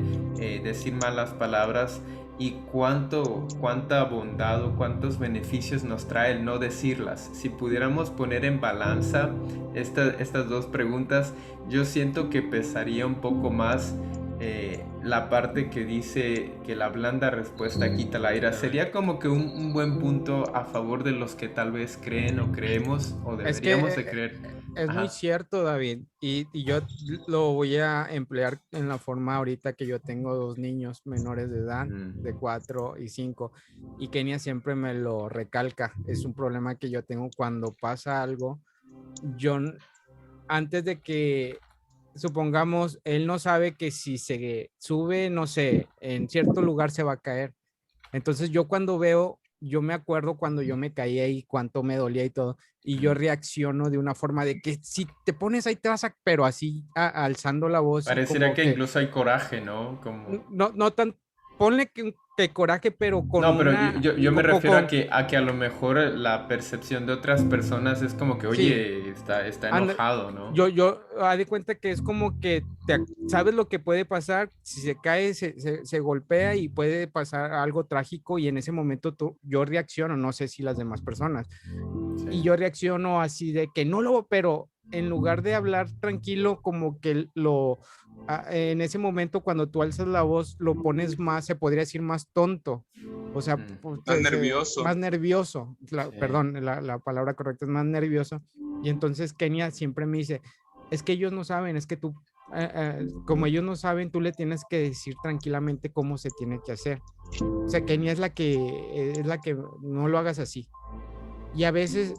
decir malas palabras? ¿Y cuánta bondad o cuántos beneficios nos trae el no decirlas? Si pudiéramos poner en balanza estas dos preguntas, yo siento que pesaría un poco más la parte que dice que la blanda respuesta quita la ira, sería como que un buen punto a favor de los que tal vez creen o creemos o Es deberíamos de que creer. es muy Ajá. cierto, David, y yo lo voy a emplear en la forma ahorita que yo tengo 2 niños menores de edad, de 4 y 5, y Kenia siempre me lo recalca. Es un problema que yo tengo cuando pasa algo. Yo, antes de que, supongamos, él no sabe que si se sube, no sé, en cierto lugar se va a caer. Entonces yo cuando veo, yo me acuerdo cuando yo me caía y cuánto me dolía y todo, y yo reacciono de una forma de que si te pones ahí te vas a, pero así alzando la voz y Pareciera como que que, incluso hay coraje, ¿no? Como... no, no tan, ponle que coraje, pero con No, pero una, yo me refiero con, a que a lo mejor la percepción de otras personas es como que, sí, oye, está anda, enojado, ¿no? yo haz de cuenta que es como que sabes lo que puede pasar, si se cae, se golpea y puede pasar algo trágico y en ese momento yo reacciono, no sé si las demás personas, y Sí. yo reacciono así de que no lo, pero en lugar de hablar tranquilo, como que en ese momento cuando tú alzas la voz, lo pones más, se podría decir más tonto, o sea, Más nervioso. más nervioso, Sí. perdón, la palabra correcta es más nervioso, y entonces Kenia siempre me dice, es que ellos no saben, es que tú, como ellos no saben, tú le tienes que decir tranquilamente cómo se tiene que hacer. O sea, Kenia es la que no lo hagas así. Y a veces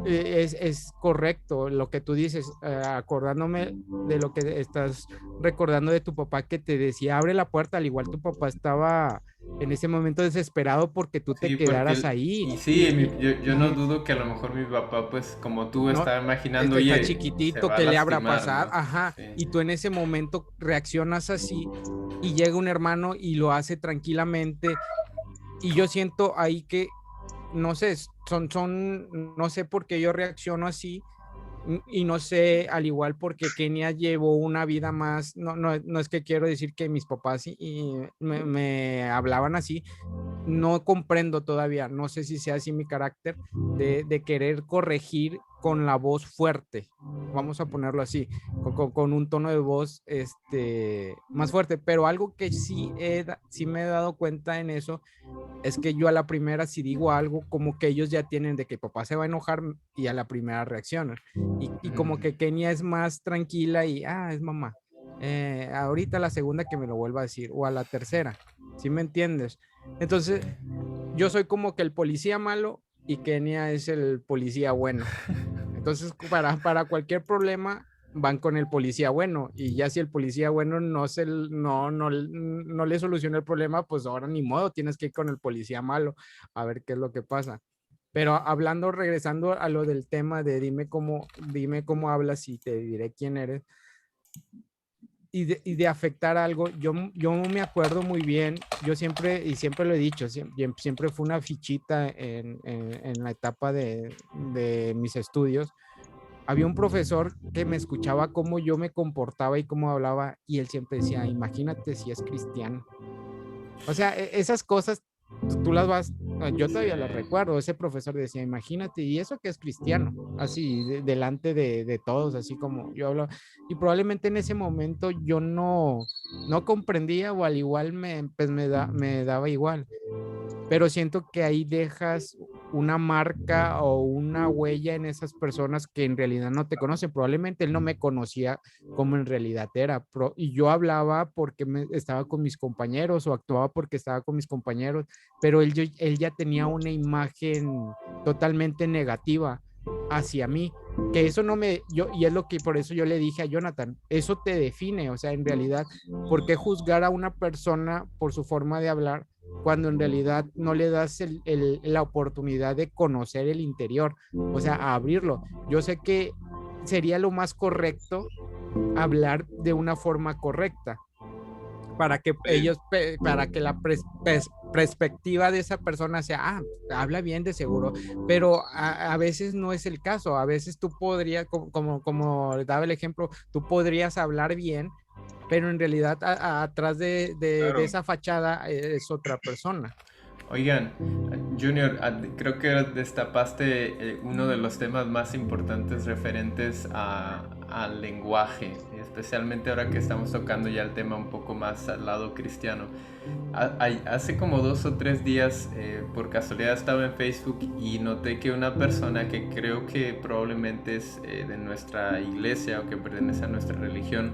es correcto lo que tú dices, acordándome de lo que estás recordando de tu papá que te decía, abre la puerta, al igual tu papá estaba en ese momento desesperado porque tú te Sí, quedaras ahí. y sí, yo no Ujú. dudo que a lo mejor mi papá, pues como tú, No, estaba imaginando, está oye, se chiquitito, va a ¿qué le habrá lastimar, pasado? ¿no? Ajá, Sí. y tú en ese momento reaccionas así y llega un hermano y lo hace tranquilamente y yo siento ahí que no sé, no sé por qué yo reacciono así y no sé, al igual porque Kenia llevó una vida más, no es que quiero decir que mis papás me hablaban así, no comprendo todavía, no sé si sea así mi carácter de querer corregir con la voz fuerte, vamos a ponerlo así, con un tono de voz más fuerte, pero algo que sí me he dado cuenta en eso es que yo a la primera si digo algo, como que ellos ya tienen de que papá se va a enojar y a la primera reaccionan. Y como que Kenia es más tranquila y, es mamá. Ahorita la segunda que me lo vuelva a decir, o a la tercera, ¿sí me entiendes? Entonces, yo soy como que el policía malo y Kenia es el policía bueno. Entonces, para cualquier problema, van con el policía bueno y ya si el policía bueno no le soluciona el problema, pues ahora ni modo, tienes que ir con el policía malo a ver qué es lo que pasa. Pero hablando, regresando a lo del tema de dime cómo hablas y te diré quién eres y de afectar algo, yo me acuerdo muy bien, yo siempre lo he dicho, siempre fue una fichita en la etapa de mis estudios. Había un profesor que me escuchaba cómo yo me comportaba y cómo hablaba y él siempre decía, imagínate si es cristiano. O sea, esas cosas tú las vas, yo todavía las Sí. recuerdo, ese profesor decía, imagínate, y eso que es cristiano, así, delante de todos, así como yo hablo, y probablemente en ese momento yo no comprendía o al igual pues me daba igual, pero siento que ahí dejas una marca o una huella en esas personas que en realidad no te conocen. Probablemente él no me conocía como en realidad era, y yo hablaba porque estaba con mis compañeros o actuaba porque estaba con mis compañeros, pero él ya tenía una imagen totalmente negativa hacia mí, que eso no y es lo que por eso yo le dije a Jonathan, eso te define, o sea, en realidad, ¿por qué juzgar a una persona por su forma de hablar cuando en realidad no le das la oportunidad de conocer el interior, o sea, a abrirlo? Yo sé que sería lo más correcto hablar de una forma correcta para que para que la perspectiva de esa persona sea, habla bien de seguro, pero a veces no es el caso, a veces tú podrías, como daba el ejemplo, tú podrías hablar bien, pero en realidad atrás de Claro. esa fachada es otra persona. Oigan, Junior, creo que destapaste uno de los temas más importantes referentes al lenguaje, especialmente ahora que estamos tocando ya el tema un poco más al lado cristiano. Hace como 2 o 3 días, por casualidad estaba en Facebook y noté que una persona que creo que probablemente es de nuestra iglesia o que pertenece a nuestra religión,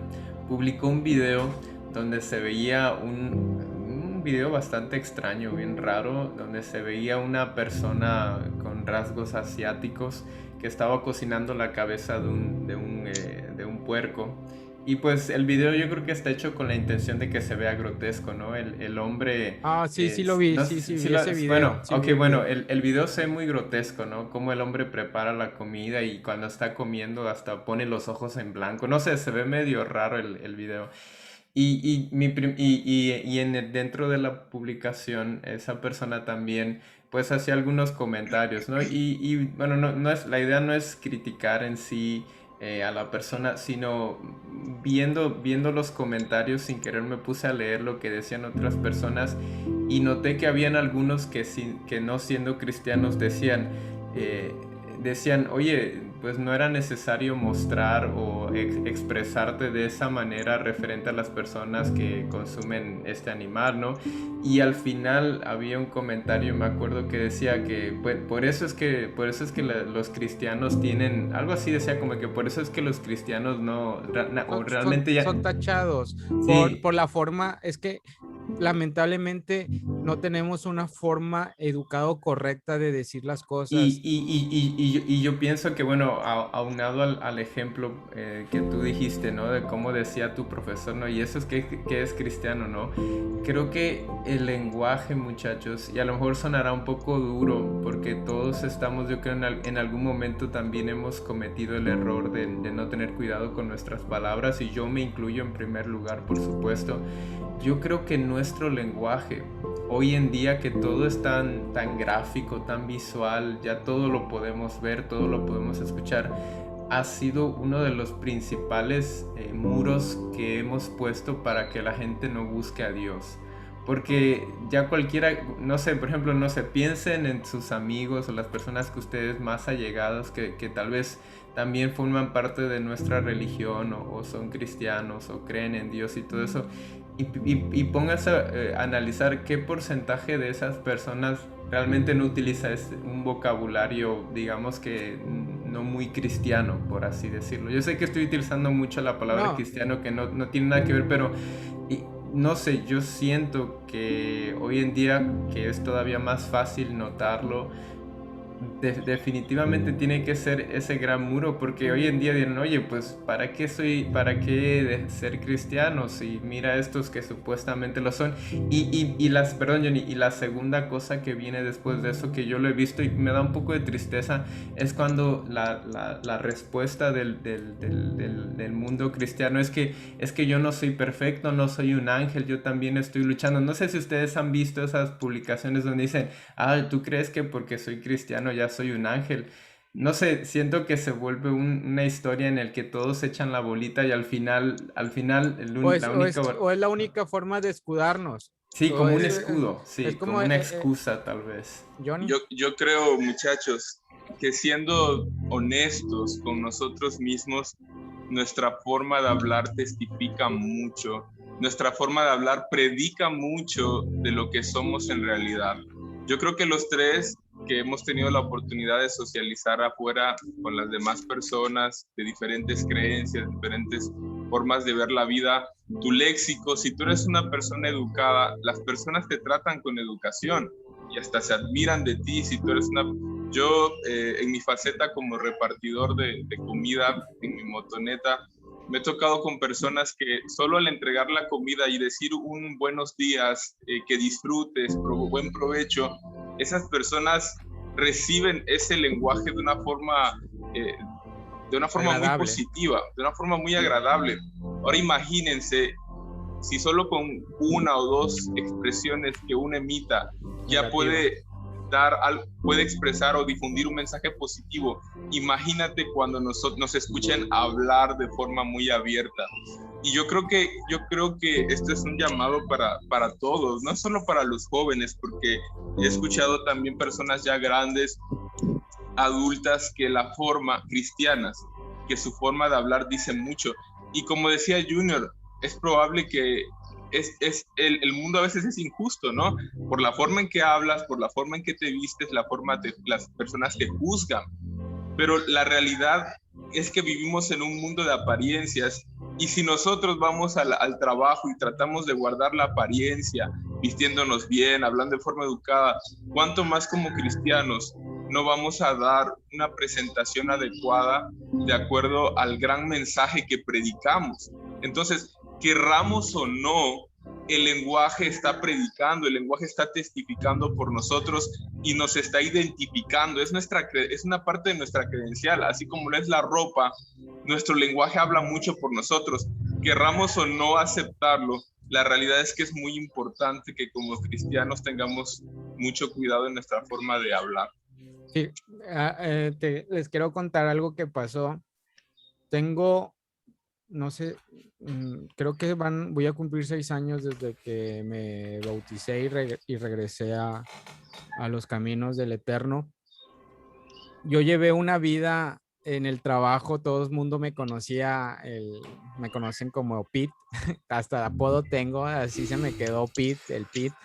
publicó un video donde se veía un video bastante extraño, bien raro, donde se veía una persona con rasgos asiáticos que estaba cocinando la cabeza de un puerco. Y pues el video yo creo que está hecho con la intención de que se vea grotesco, ¿no? El hombre... Sí lo vi, no, sí vi la, ese video. bueno, Sí ok, vi bueno, video. el video se ve muy grotesco, ¿no? Cómo el hombre prepara la comida y cuando está comiendo hasta pone los ojos en blanco. No sé, se ve medio raro el video. Dentro de la publicación, esa persona también pues hacía algunos comentarios, ¿no? Bueno, la idea no es criticar en sí a la persona, sino viendo los comentarios sin querer me puse a leer lo que decían otras personas y noté que habían algunos que no siendo cristianos decían, oye, pues no era necesario mostrar o expresarte de esa manera referente a las personas que consumen este animal, ¿no? Y al final había un comentario, me acuerdo, que decía que pues, por eso es que los cristianos tienen, algo así decía, como que por eso es que los cristianos realmente ya... Son tachados Sí. por la forma, es que lamentablemente no tenemos una forma educada o correcta de decir las cosas. Y yo pienso que, bueno, aunado al ejemplo que tú dijiste, ¿no? De cómo decía tu profesor, ¿no? Y eso es que es cristiano, ¿no? Creo que el lenguaje, muchachos, y a lo mejor sonará un poco duro, porque todos estamos, yo creo, en algún momento también hemos cometido el error de no tener cuidado con nuestras palabras, y yo me incluyo en primer lugar, por supuesto. Yo creo que nuestro lenguaje, hoy en día que todo es tan gráfico, tan visual, ya todo lo podemos ver, todo lo podemos escuchar, ha sido uno de los principales muros que hemos puesto para que la gente no busque a Dios. Porque ya cualquiera, no sé, por ejemplo, no sé, piensen en sus amigos o las personas que ustedes más allegadas que tal vez también forman parte de nuestra religión o son cristianos o creen en Dios y todo eso. Y pónganse a analizar qué porcentaje de esas personas realmente no utiliza un vocabulario, digamos que no muy cristiano, por así decirlo. Yo sé que estoy utilizando mucho la palabra cristiano, que no tiene nada que ver, pero no sé, yo siento que hoy en día, que es todavía más fácil notarlo, definitivamente tiene que ser ese gran muro, porque hoy en día dirán, oye, pues ¿para qué ser cristiano si mira estos que supuestamente lo son? Perdón, Johnny, y la segunda cosa que viene después de eso, que yo lo he visto y me da un poco de tristeza, es cuando la respuesta del mundo cristiano es que yo no soy perfecto, no soy un ángel, yo también estoy luchando. No sé si ustedes han visto esas publicaciones donde dicen, ¿tú crees que porque soy cristiano ya soy un ángel? No sé, siento que se vuelve una historia en la que todos se echan la bolita y al final es la única forma de escudarnos. Sí, como un escudo, sí, como una excusa tal vez. Johnny. Yo creo, muchachos, que siendo honestos con nosotros mismos, nuestra forma de hablar testifica mucho, nuestra forma de hablar predica mucho de lo que somos en realidad. Yo creo que los tres que hemos tenido la oportunidad de socializar afuera con las demás personas de diferentes creencias, diferentes formas de ver la vida, tu léxico, si tú eres una persona educada, las personas te tratan con educación y hasta se admiran de ti. Si tú eres yo en mi faceta como repartidor de comida en mi motoneta, me he tocado con personas que solo al entregar la comida y decir un buenos días, que disfrutes, buen provecho, esas personas reciben ese lenguaje de una forma muy positiva, de una forma muy agradable. Ahora imagínense si solo con una o dos expresiones que uno emita ya puede expresar o difundir un mensaje positivo. Imagínate cuando nos escuchen hablar de forma muy abierta. Y yo creo que esto es un llamado para todos, no solo para los jóvenes, porque he escuchado también personas ya grandes, adultas, cristianas, que su forma de hablar dice mucho. Y como decía Junior, es probable que el mundo a veces es injusto, ¿no? Por la forma en que hablas, por la forma en que te vistes, las personas te juzgan. Pero la realidad es que vivimos en un mundo de apariencias, y si nosotros vamos al trabajo y tratamos de guardar la apariencia, vistiéndonos bien, hablando de forma educada, ¿cuánto más como cristianos no vamos a dar una presentación adecuada de acuerdo al gran mensaje que predicamos? Entonces, querramos o no, el lenguaje está predicando, el lenguaje está testificando por nosotros y nos está identificando. Es una parte de nuestra credencial, así como lo es la ropa. Nuestro lenguaje habla mucho por nosotros. Querramos o no aceptarlo, la realidad es que es muy importante que como cristianos tengamos mucho cuidado en nuestra forma de hablar. Sí, les quiero contar algo que pasó. Tengo, no sé, creo que voy a cumplir 6 años desde que me bauticé y regresé a los caminos del Eterno. Yo llevé una vida en el trabajo, todo el mundo me conocía, me conocen como Pete, hasta apodo tengo, así se me quedó Pete, el Pete.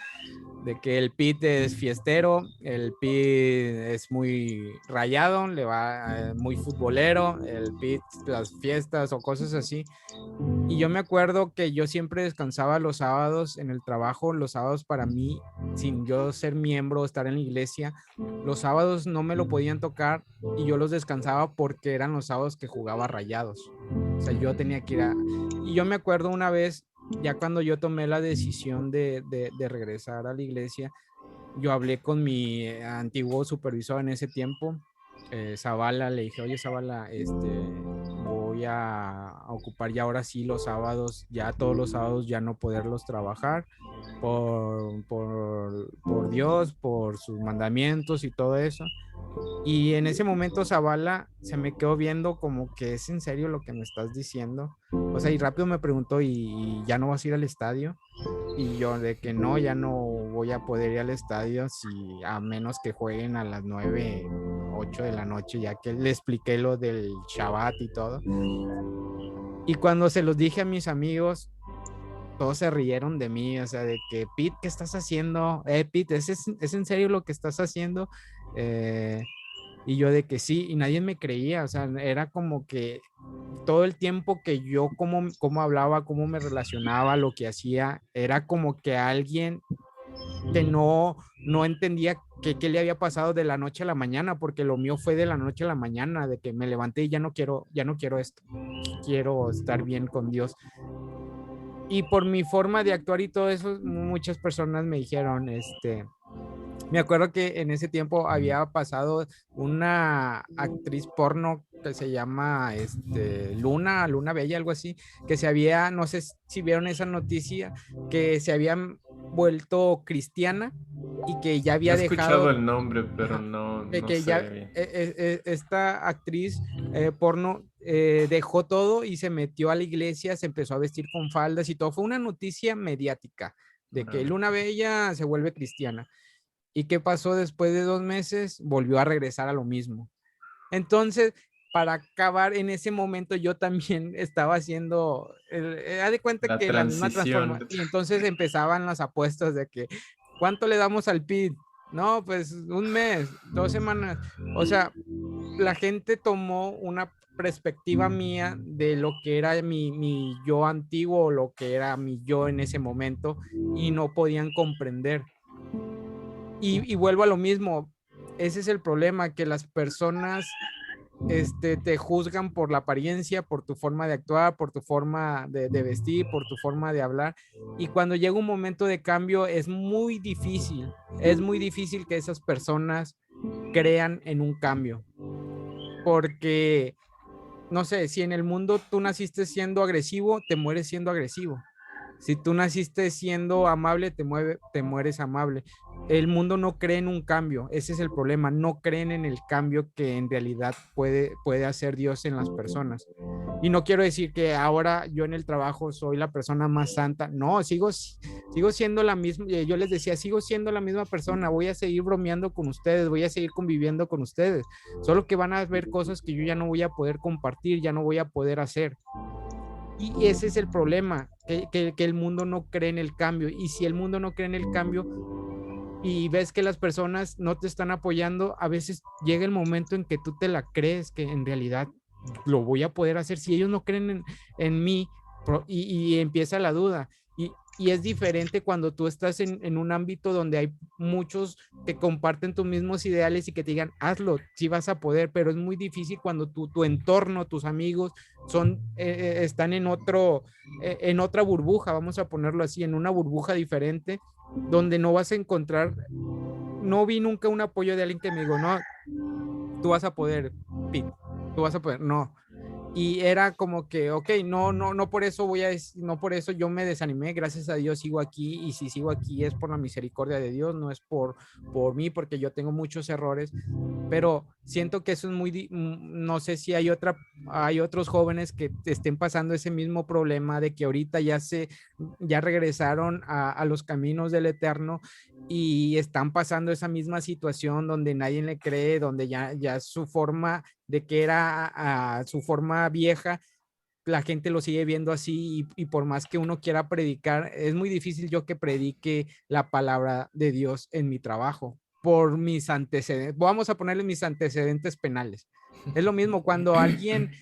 De que el Pete es fiestero, el Pete es muy rayado, le va muy futbolero, el Pete las fiestas o cosas así. Y yo me acuerdo que yo siempre descansaba los sábados en el trabajo. Los sábados para mí, sin yo ser miembro, estar en la iglesia, los sábados no me lo podían tocar y yo los descansaba porque eran los sábados que jugaba Rayados. O sea, yo tenía que ir a... Y yo me acuerdo una vez, ya cuando yo tomé la decisión de regresar a la iglesia, yo hablé con mi antiguo supervisor en ese tiempo, Zavala. Le dije, oye Zavala, voy a ocupar ya ahora sí los sábados, ya todos los sábados ya no poderlos trabajar por Dios, por sus mandamientos y todo eso. Y en ese momento Zavala se me quedó viendo como que es en serio lo que me estás diciendo. O sea, y rápido me preguntó, ¿y ya no vas a ir al estadio? Y yo de que no, ya no voy a poder ir al estadio si a menos que jueguen a las 9, 8 de la noche, ya que le expliqué lo del Shabbat y todo. Y cuando se los dije a mis amigos, todos se rieron de mí, o sea, de que, Pete, ¿qué estás haciendo? Pete, ¿es en serio lo que estás haciendo? Y yo de que sí, y nadie me creía, o sea, era como que todo el tiempo que yo cómo hablaba, cómo me relacionaba, lo que hacía, era como que alguien que no entendía qué le había pasado de la noche a la mañana, porque lo mío fue de la noche a la mañana, de que me levanté y ya no quiero esto, quiero estar bien con Dios. Y por mi forma de actuar y todo eso, muchas personas me dijeron, me acuerdo que en ese tiempo había pasado una actriz porno que se llama Luna Bella, algo así, que se había, no sé si vieron esa noticia, que se había vuelto cristiana y que ya había dejado... He escuchado el nombre, pero ajá, no que sé ya bien. esta actriz porno dejó todo y se metió a la iglesia, se empezó a vestir con faldas y todo. Fue una noticia mediática de que Luna Bella se vuelve cristiana. ¿Y qué pasó después de 2 meses? Volvió a regresar a lo mismo. Entonces, para acabar en ese momento, yo también estaba haciendo, haz de cuenta La que la misma transición. transformación. Y entonces empezaban las apuestas de que, ¿cuánto le damos al PID? No, pues 1 mes, 2 semanas. O sea, la gente tomó una perspectiva mía de lo que era mi yo antiguo o lo que era mi yo en ese momento y no podían comprender. Y vuelvo a lo mismo, ese es el problema, que las personas te juzgan por la apariencia, por tu forma de actuar, por tu forma de vestir, por tu forma de hablar. Y cuando llega un momento de cambio es muy difícil que esas personas crean en un cambio. Porque, no sé, si en el mundo tú naciste siendo agresivo, te mueres siendo agresivo. Si tú naciste siendo amable, te mueres amable. el mundo no cree en un cambio, ese es el problema, no creen en el cambio que en realidad puede hacer Dios en las personas. Y no quiero decir que ahora yo en el trabajo soy la persona más santa, no, sigo siendo la misma, yo les decía, sigo siendo la misma persona, voy a seguir bromeando con ustedes, voy a seguir conviviendo con ustedes, solo que van a ver cosas que yo ya no voy a poder compartir, ya no voy a poder hacer. Y ese es el problema, que el mundo no cree en el cambio. Y si el mundo no cree en el cambio y ves que las personas no te están apoyando, a veces llega el momento en que tú te la crees, que en realidad lo voy a poder hacer. Si ellos no creen en mí y empieza la duda. Y es diferente cuando tú estás en un ámbito donde hay muchos que comparten tus mismos ideales y que te digan, hazlo, sí vas a poder, pero es muy difícil cuando tu entorno, tus amigos están en otra burbuja, vamos a ponerlo así, en una burbuja diferente, donde no vas a encontrar, no vi nunca un apoyo de alguien que me digo, no, tú vas a poder, Pete, tú vas a poder, no. Y era como que, ok, no por eso no por eso yo me desanimé, gracias a Dios sigo aquí, y si sigo aquí es por la misericordia de Dios, no es por mí, porque yo tengo muchos errores, pero siento que eso es no sé si hay otros jóvenes que estén pasando ese mismo problema de que ahorita ya regresaron a los caminos del Eterno y están pasando esa misma situación donde nadie le cree, donde ya su forma de que era su forma vieja, la gente lo sigue viendo así y por más que uno quiera predicar, es muy difícil yo que predique la palabra de Dios en mi trabajo por mis antecedentes, vamos a ponerle mis antecedentes penales. Es lo mismo cuando alguien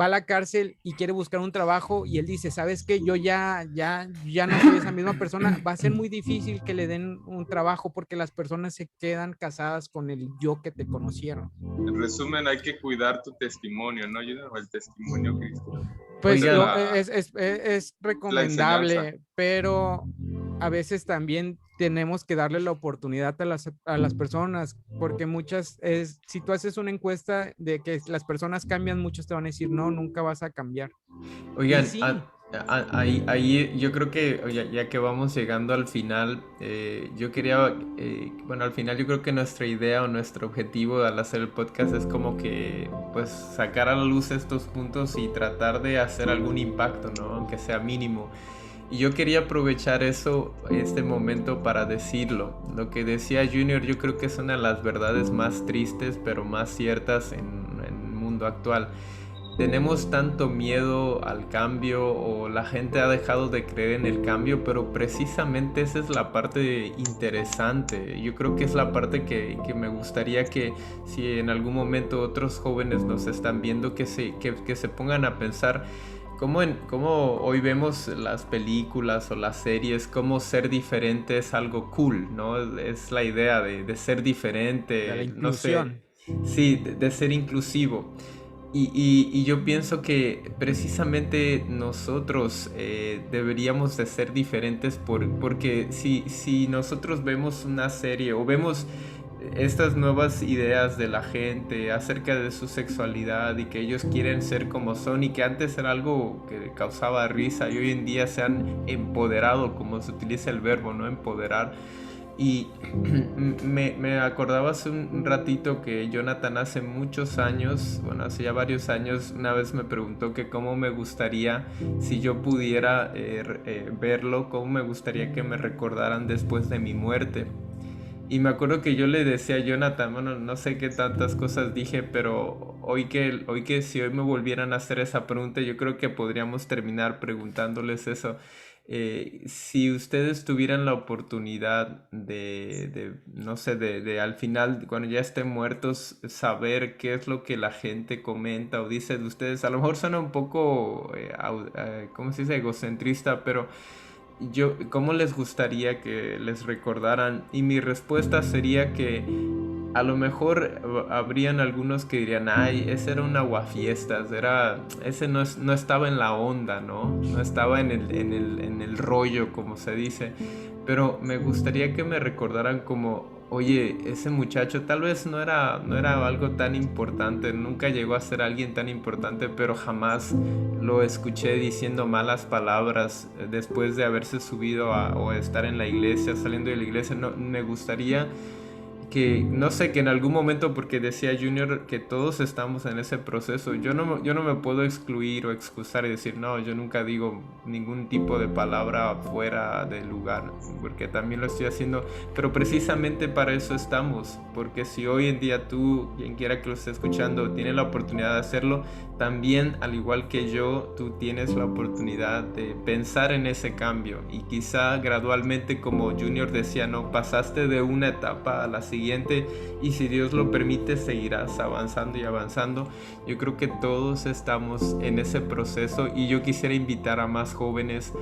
va a la cárcel y quiere buscar un trabajo y él dice, ¿sabes qué? Yo ya no soy esa misma persona, va a ser muy difícil que le den un trabajo porque las personas se quedan casadas con el yo que te conocieron. En resumen, hay que cuidar tu testimonio, ¿no? El testimonio cristiano. Pues es recomendable, pero a veces también tenemos que darle la oportunidad a las personas, porque si tú haces una encuesta de que las personas cambian, muchos te van a decir, no, nunca vas a cambiar. Oigan, sí. ahí yo creo que ya que vamos llegando al final, yo quería, bueno, al final yo creo que nuestra idea o nuestro objetivo al hacer el podcast es como que pues sacar a la luz estos puntos y tratar de hacer algún impacto, ¿no? Aunque sea mínimo. Y yo quería aprovechar este momento para decirlo. Lo que decía Junior yo creo que es una de las verdades más tristes pero más ciertas en el mundo actual. Tenemos tanto miedo al cambio o la gente ha dejado de creer en el cambio, pero precisamente esa es la parte interesante. Yo creo que es la parte que me gustaría que si en algún momento otros jóvenes nos están viendo, que se pongan a pensar cómo hoy vemos las películas o las series, cómo ser diferente es algo cool, ¿no? Es la idea de ser diferente, de la inclusión. No sé, sí, de ser inclusivo. Y yo pienso que precisamente nosotros deberíamos de ser diferentes porque si nosotros vemos una serie o vemos estas nuevas ideas de la gente acerca de su sexualidad y que ellos quieren ser como son y que antes era algo que causaba risa y hoy en día se han empoderado, como se utiliza el verbo, ¿no? Empoderar. Y me acordaba hace un ratito que Jonathan hace muchos años, bueno, hace ya varios años, una vez me preguntó que cómo me gustaría, si yo pudiera verlo, cómo me gustaría que me recordaran después de mi muerte. Y me acuerdo que yo le decía a Jonathan, bueno, no sé qué tantas cosas dije, pero hoy que si hoy me volvieran a hacer esa pregunta, yo creo que podríamos terminar preguntándoles eso. Si ustedes tuvieran la oportunidad no sé, de al final, cuando ya estén muertos, saber qué es lo que la gente comenta o dice de ustedes, a lo mejor suena un poco, ¿cómo se dice? Egocentrista, pero ¿cómo les gustaría que les recordaran? Y mi respuesta sería que a lo mejor habrían algunos que dirían, ay, ese era un aguafiestas, ese no estaba en la onda, ¿no? No estaba en el rollo, como se dice. Pero me gustaría que me recordaran como oye, ese muchacho tal vez no era algo tan importante, nunca llegó a ser alguien tan importante, pero jamás lo escuché diciendo malas palabras después de haberse subido o estar en la iglesia, saliendo de la iglesia. No, me gustaría que, no sé, que en algún momento, porque decía Junior que todos estamos en ese proceso, yo no me puedo excluir o excusar y decir, no, yo nunca digo ningún tipo de palabra fuera de lugar, porque también lo estoy haciendo, pero precisamente para eso estamos, porque si hoy en día tú, quien quiera que lo esté escuchando, tiene la oportunidad de hacerlo, también, al igual que yo, tú tienes la oportunidad de pensar en ese cambio y quizá gradualmente, como Junior decía, no pasaste de una etapa a la siguiente y si Dios lo permite seguirás avanzando y avanzando. Yo creo que todos estamos en ese proceso y yo quisiera invitar a más jóvenes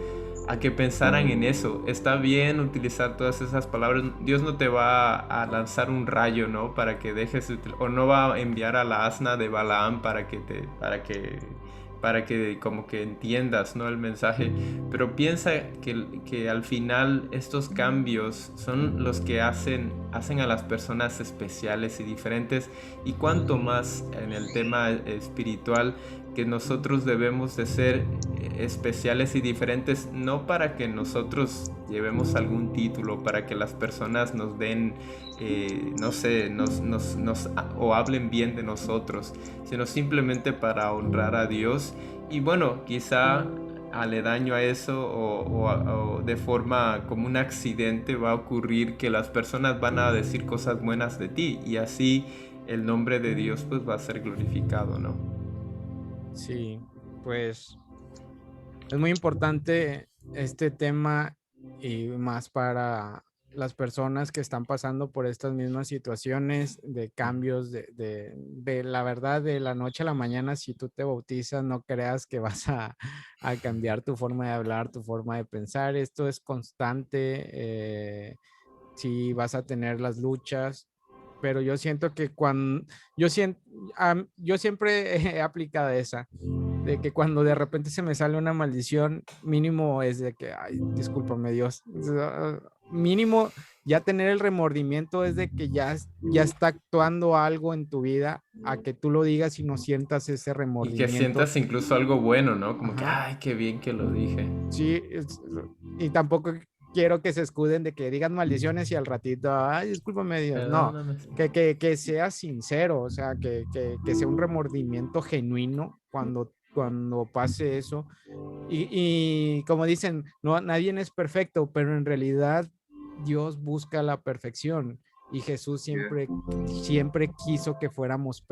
a que pensaran en eso. Está bien utilizar todas esas palabras. Dios no te va a lanzar un rayo, ¿no? Para que dejes o no va a enviar a la asna de Balaam para que como que entiendas, ¿no? El mensaje. Pero piensa que al final estos cambios son los que hacen a las personas especiales y diferentes. Y cuanto más en el tema espiritual, que nosotros debemos de ser especiales y diferentes, no para que nosotros llevemos algún título, para que las personas nos den, no sé, o hablen bien de nosotros, sino simplemente para honrar a Dios. Y bueno, quizá aledaño a eso o de forma como un accidente va a ocurrir que las personas van a decir cosas buenas de ti y así el nombre de Dios pues va a ser glorificado, ¿no? Sí, pues es muy importante este tema y más para las personas que están pasando por estas mismas situaciones de cambios de la verdad de la noche a la mañana. Si tú te bautizas, no creas que vas a cambiar tu forma de hablar, tu forma de pensar. Esto es constante. Si vas a tener las luchas, pero yo siento que cuando yo siento, yo siempre he aplicado esa de que cuando de repente se me sale una maldición, mínimo es de que, ay, discúlpame Dios, mínimo ya tener el remordimiento es de que ya está actuando algo en tu vida a que tú lo digas y no sientas ese Y que remordimiento. sientas incluso algo bueno, ¿no? Como que, Ajá. ay, qué bien que lo dije. Sí, y tampoco quiero que se escuden de que digan maldiciones y al ratito, ay, discúlpame Dios. No, Perdóname. que sea sincero, o sea, que sea un remordimiento genuino cuando pase eso. Y como dicen, no, nadie es perfecto, pero en realidad Dios busca la perfección. Y Jesús siempre quiso que fuéramos,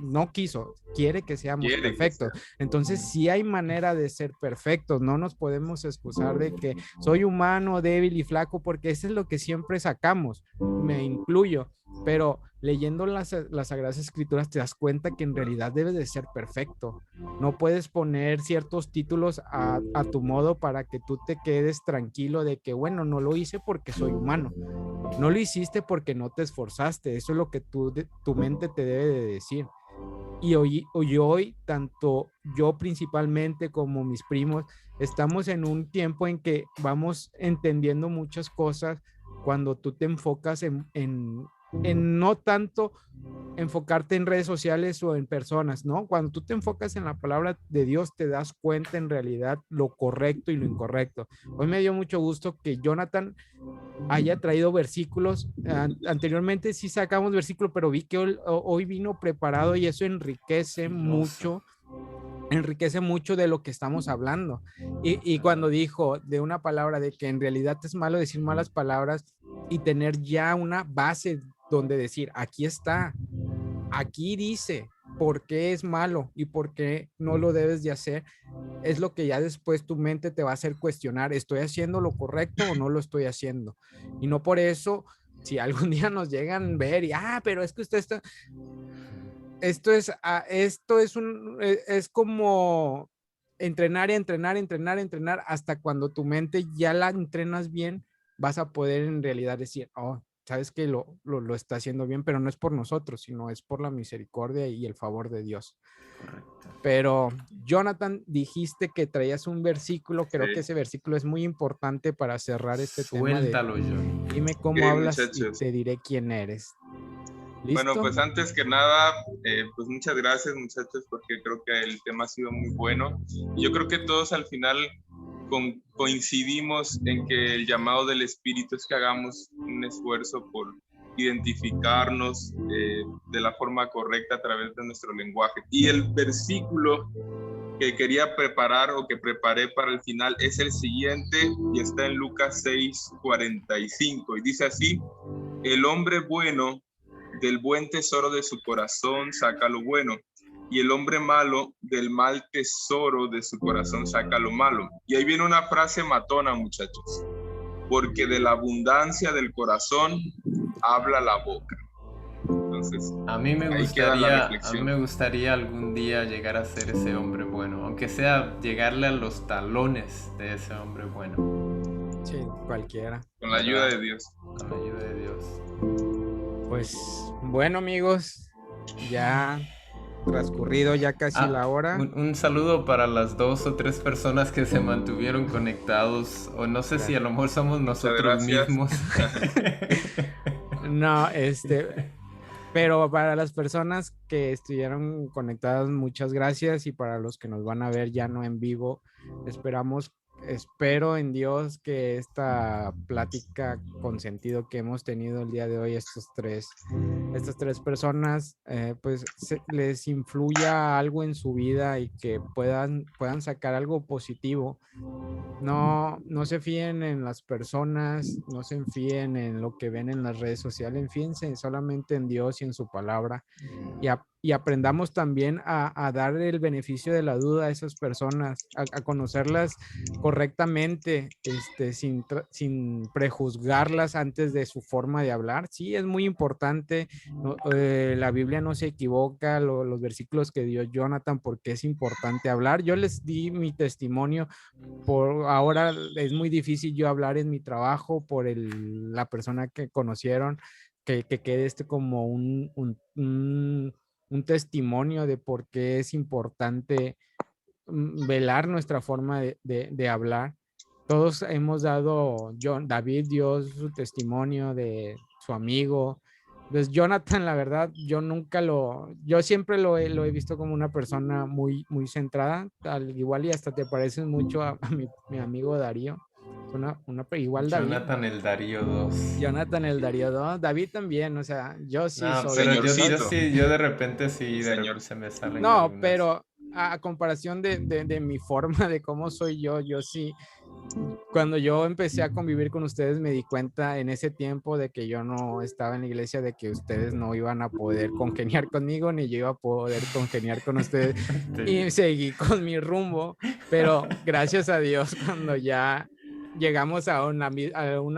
no quiso, quiere que seamos Quiere que sea. perfectos. Entonces, sí hay manera de ser perfectos, no nos podemos excusar de que soy humano, débil y flaco, porque eso es lo que siempre sacamos, me incluyo, pero leyendo las Sagradas Escrituras te das cuenta que en realidad debes de ser perfecto. No puedes poner ciertos títulos a tu modo para que tú te quedes tranquilo de que, bueno, no lo hice porque soy humano. No lo hiciste porque no te esforzaste. Eso es lo que tu mente te debe de decir. Y hoy, tanto yo principalmente como mis primos, estamos en un tiempo en que vamos entendiendo muchas cosas cuando tú te enfocas en no tanto enfocarte en redes sociales o en personas, ¿no? Cuando tú te enfocas en la palabra de Dios, te das cuenta en realidad lo correcto y lo incorrecto. Hoy me dio mucho gusto que Jonathan haya traído versículos. Anteriormente sí sacamos versículos, pero vi que hoy vino preparado y eso enriquece mucho de lo que estamos hablando. Y cuando dijo de una palabra de que en realidad es malo decir malas palabras y tener ya una base donde decir, aquí está, aquí dice por qué es malo y por qué no lo debes de hacer, es lo que ya después tu mente te va a hacer cuestionar, ¿estoy haciendo lo correcto o no lo estoy haciendo? Y no por eso, si algún día nos llegan a ver y, pero es que usted está, es como entrenar, entrenar, hasta cuando tu mente ya la entrenas bien, vas a poder en realidad decir, oh, sabes que lo está haciendo bien, pero no es por nosotros, sino es por la misericordia y el favor de Dios. Correcto. Pero Jonathan, dijiste que traías un versículo, creo Sí. que ese versículo es muy importante para cerrar este tema de Suéltalo, Johnny. dime cómo Ok, hablas y muchachos. te diré quién eres. ¿Listo? Bueno, pues antes que nada, pues muchas gracias, muchachos, porque creo que el tema ha sido muy bueno. Y yo creo que todos al final coincidimos en que el llamado del Espíritu es que hagamos un esfuerzo por identificarnos de la forma correcta a través de nuestro lenguaje. Y el versículo que quería preparar o que preparé para el final es el siguiente y está en Lucas 6:45 y dice así: el hombre bueno del buen tesoro de su corazón saca lo bueno, y el hombre malo del mal tesoro de su corazón saca lo malo. Y ahí viene una frase matona, muchachos, porque de la abundancia del corazón habla la boca. Entonces, a mí me gustaría algún día llegar a ser ese hombre bueno, aunque sea llegarle a los talones de ese hombre bueno. Sí, cualquiera. Con la ayuda de Dios. Con la ayuda de Dios. Pues bueno, amigos, ya transcurrido ya casi la hora. Un saludo para las 2 o 3 personas que se mantuvieron conectados, o no sé si a lo mejor somos nosotros mismos. No, pero para las personas que estuvieron conectadas, muchas gracias, y para los que nos van a ver ya no en vivo, espero en Dios que esta plática con sentido que hemos tenido el día de hoy, estas tres personas, pues les influya algo en su vida y que puedan sacar algo positivo. No se fíen en las personas, no se fíen en lo que ven en las redes sociales, fíjense solamente en Dios y en su palabra, y aprendamos también a dar el beneficio de la duda a esas personas, a conocerlas correctamente, sin prejuzgarlas antes de su forma de hablar. Sí, es muy importante, la Biblia no se equivoca, los versículos que dio Jonathan, porque es importante hablar. Yo les di mi testimonio, por ahora es muy difícil yo hablar en mi trabajo por la persona que conocieron, que quede como un testimonio de por qué es importante velar nuestra forma de hablar. Todos hemos dado, David dio su testimonio de su amigo. Pues Jonathan, la verdad, yo siempre lo he visto como una persona muy, muy centrada, al igual y hasta te pareces mucho a mi amigo Darío. Igual David. Jonathan el Darío 2. Jonathan el Darío 2. David también, o sea, yo sí soy. Pero yo de repente sí, Señor. Se me salen. No, algunas. Pero a comparación de mi forma, de cómo soy yo sí. Cuando yo empecé a convivir con ustedes, me di cuenta en ese tiempo de que yo no estaba en la iglesia, de que ustedes no iban a poder congeniar conmigo, ni yo iba a poder congeniar con ustedes. Y seguí con mi rumbo, pero gracias a Dios, cuando ya llegamos a una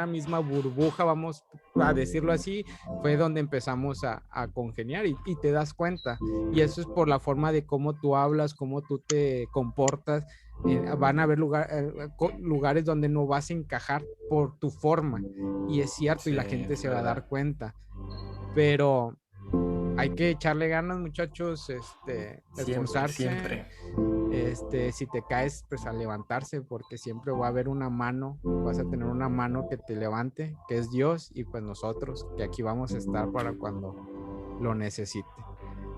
misma burbuja, vamos a decirlo así, fue donde empezamos a congeniar, y te das cuenta, y eso es por la forma de cómo tú hablas, cómo tú te comportas. Van a haber lugares donde no vas a encajar por tu forma, y es cierto, sí, y la gente se va a dar cuenta, pero hay que echarle ganas, muchachos, esforzarse. Siempre. Si te caes, pues a levantarse, porque siempre va a haber una mano, vas a tener una mano que te levante, que es Dios, y pues nosotros, que aquí vamos a estar para cuando lo necesite.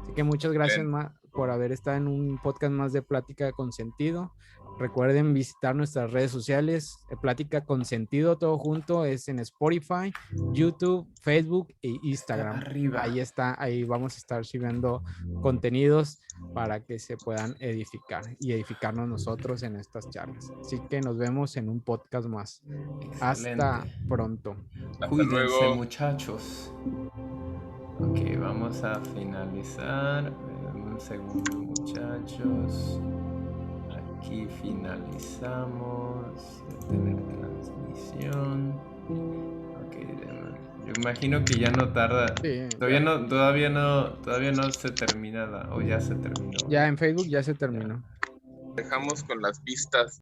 Así que muchas gracias por haber estado en un podcast más de Plática con Sentido. Recuerden visitar nuestras redes sociales, Plática con Sentido, todo junto, es en Spotify, YouTube, Facebook e Instagram. Ahí está, ahí vamos a estar subiendo contenidos para que se puedan edificar y edificarnos nosotros en estas charlas. Así que nos vemos en un podcast más. Excelente. Hasta pronto. Cuídense, luego, muchachos. Ok, vamos a finalizar. Un segundo, muchachos. Aquí finalizamos. Detener transmisión. Ok, yo imagino que ya no tarda. Sí, todavía no se termina o ya se terminó. Ya en Facebook ya se terminó. Dejamos con las vistas.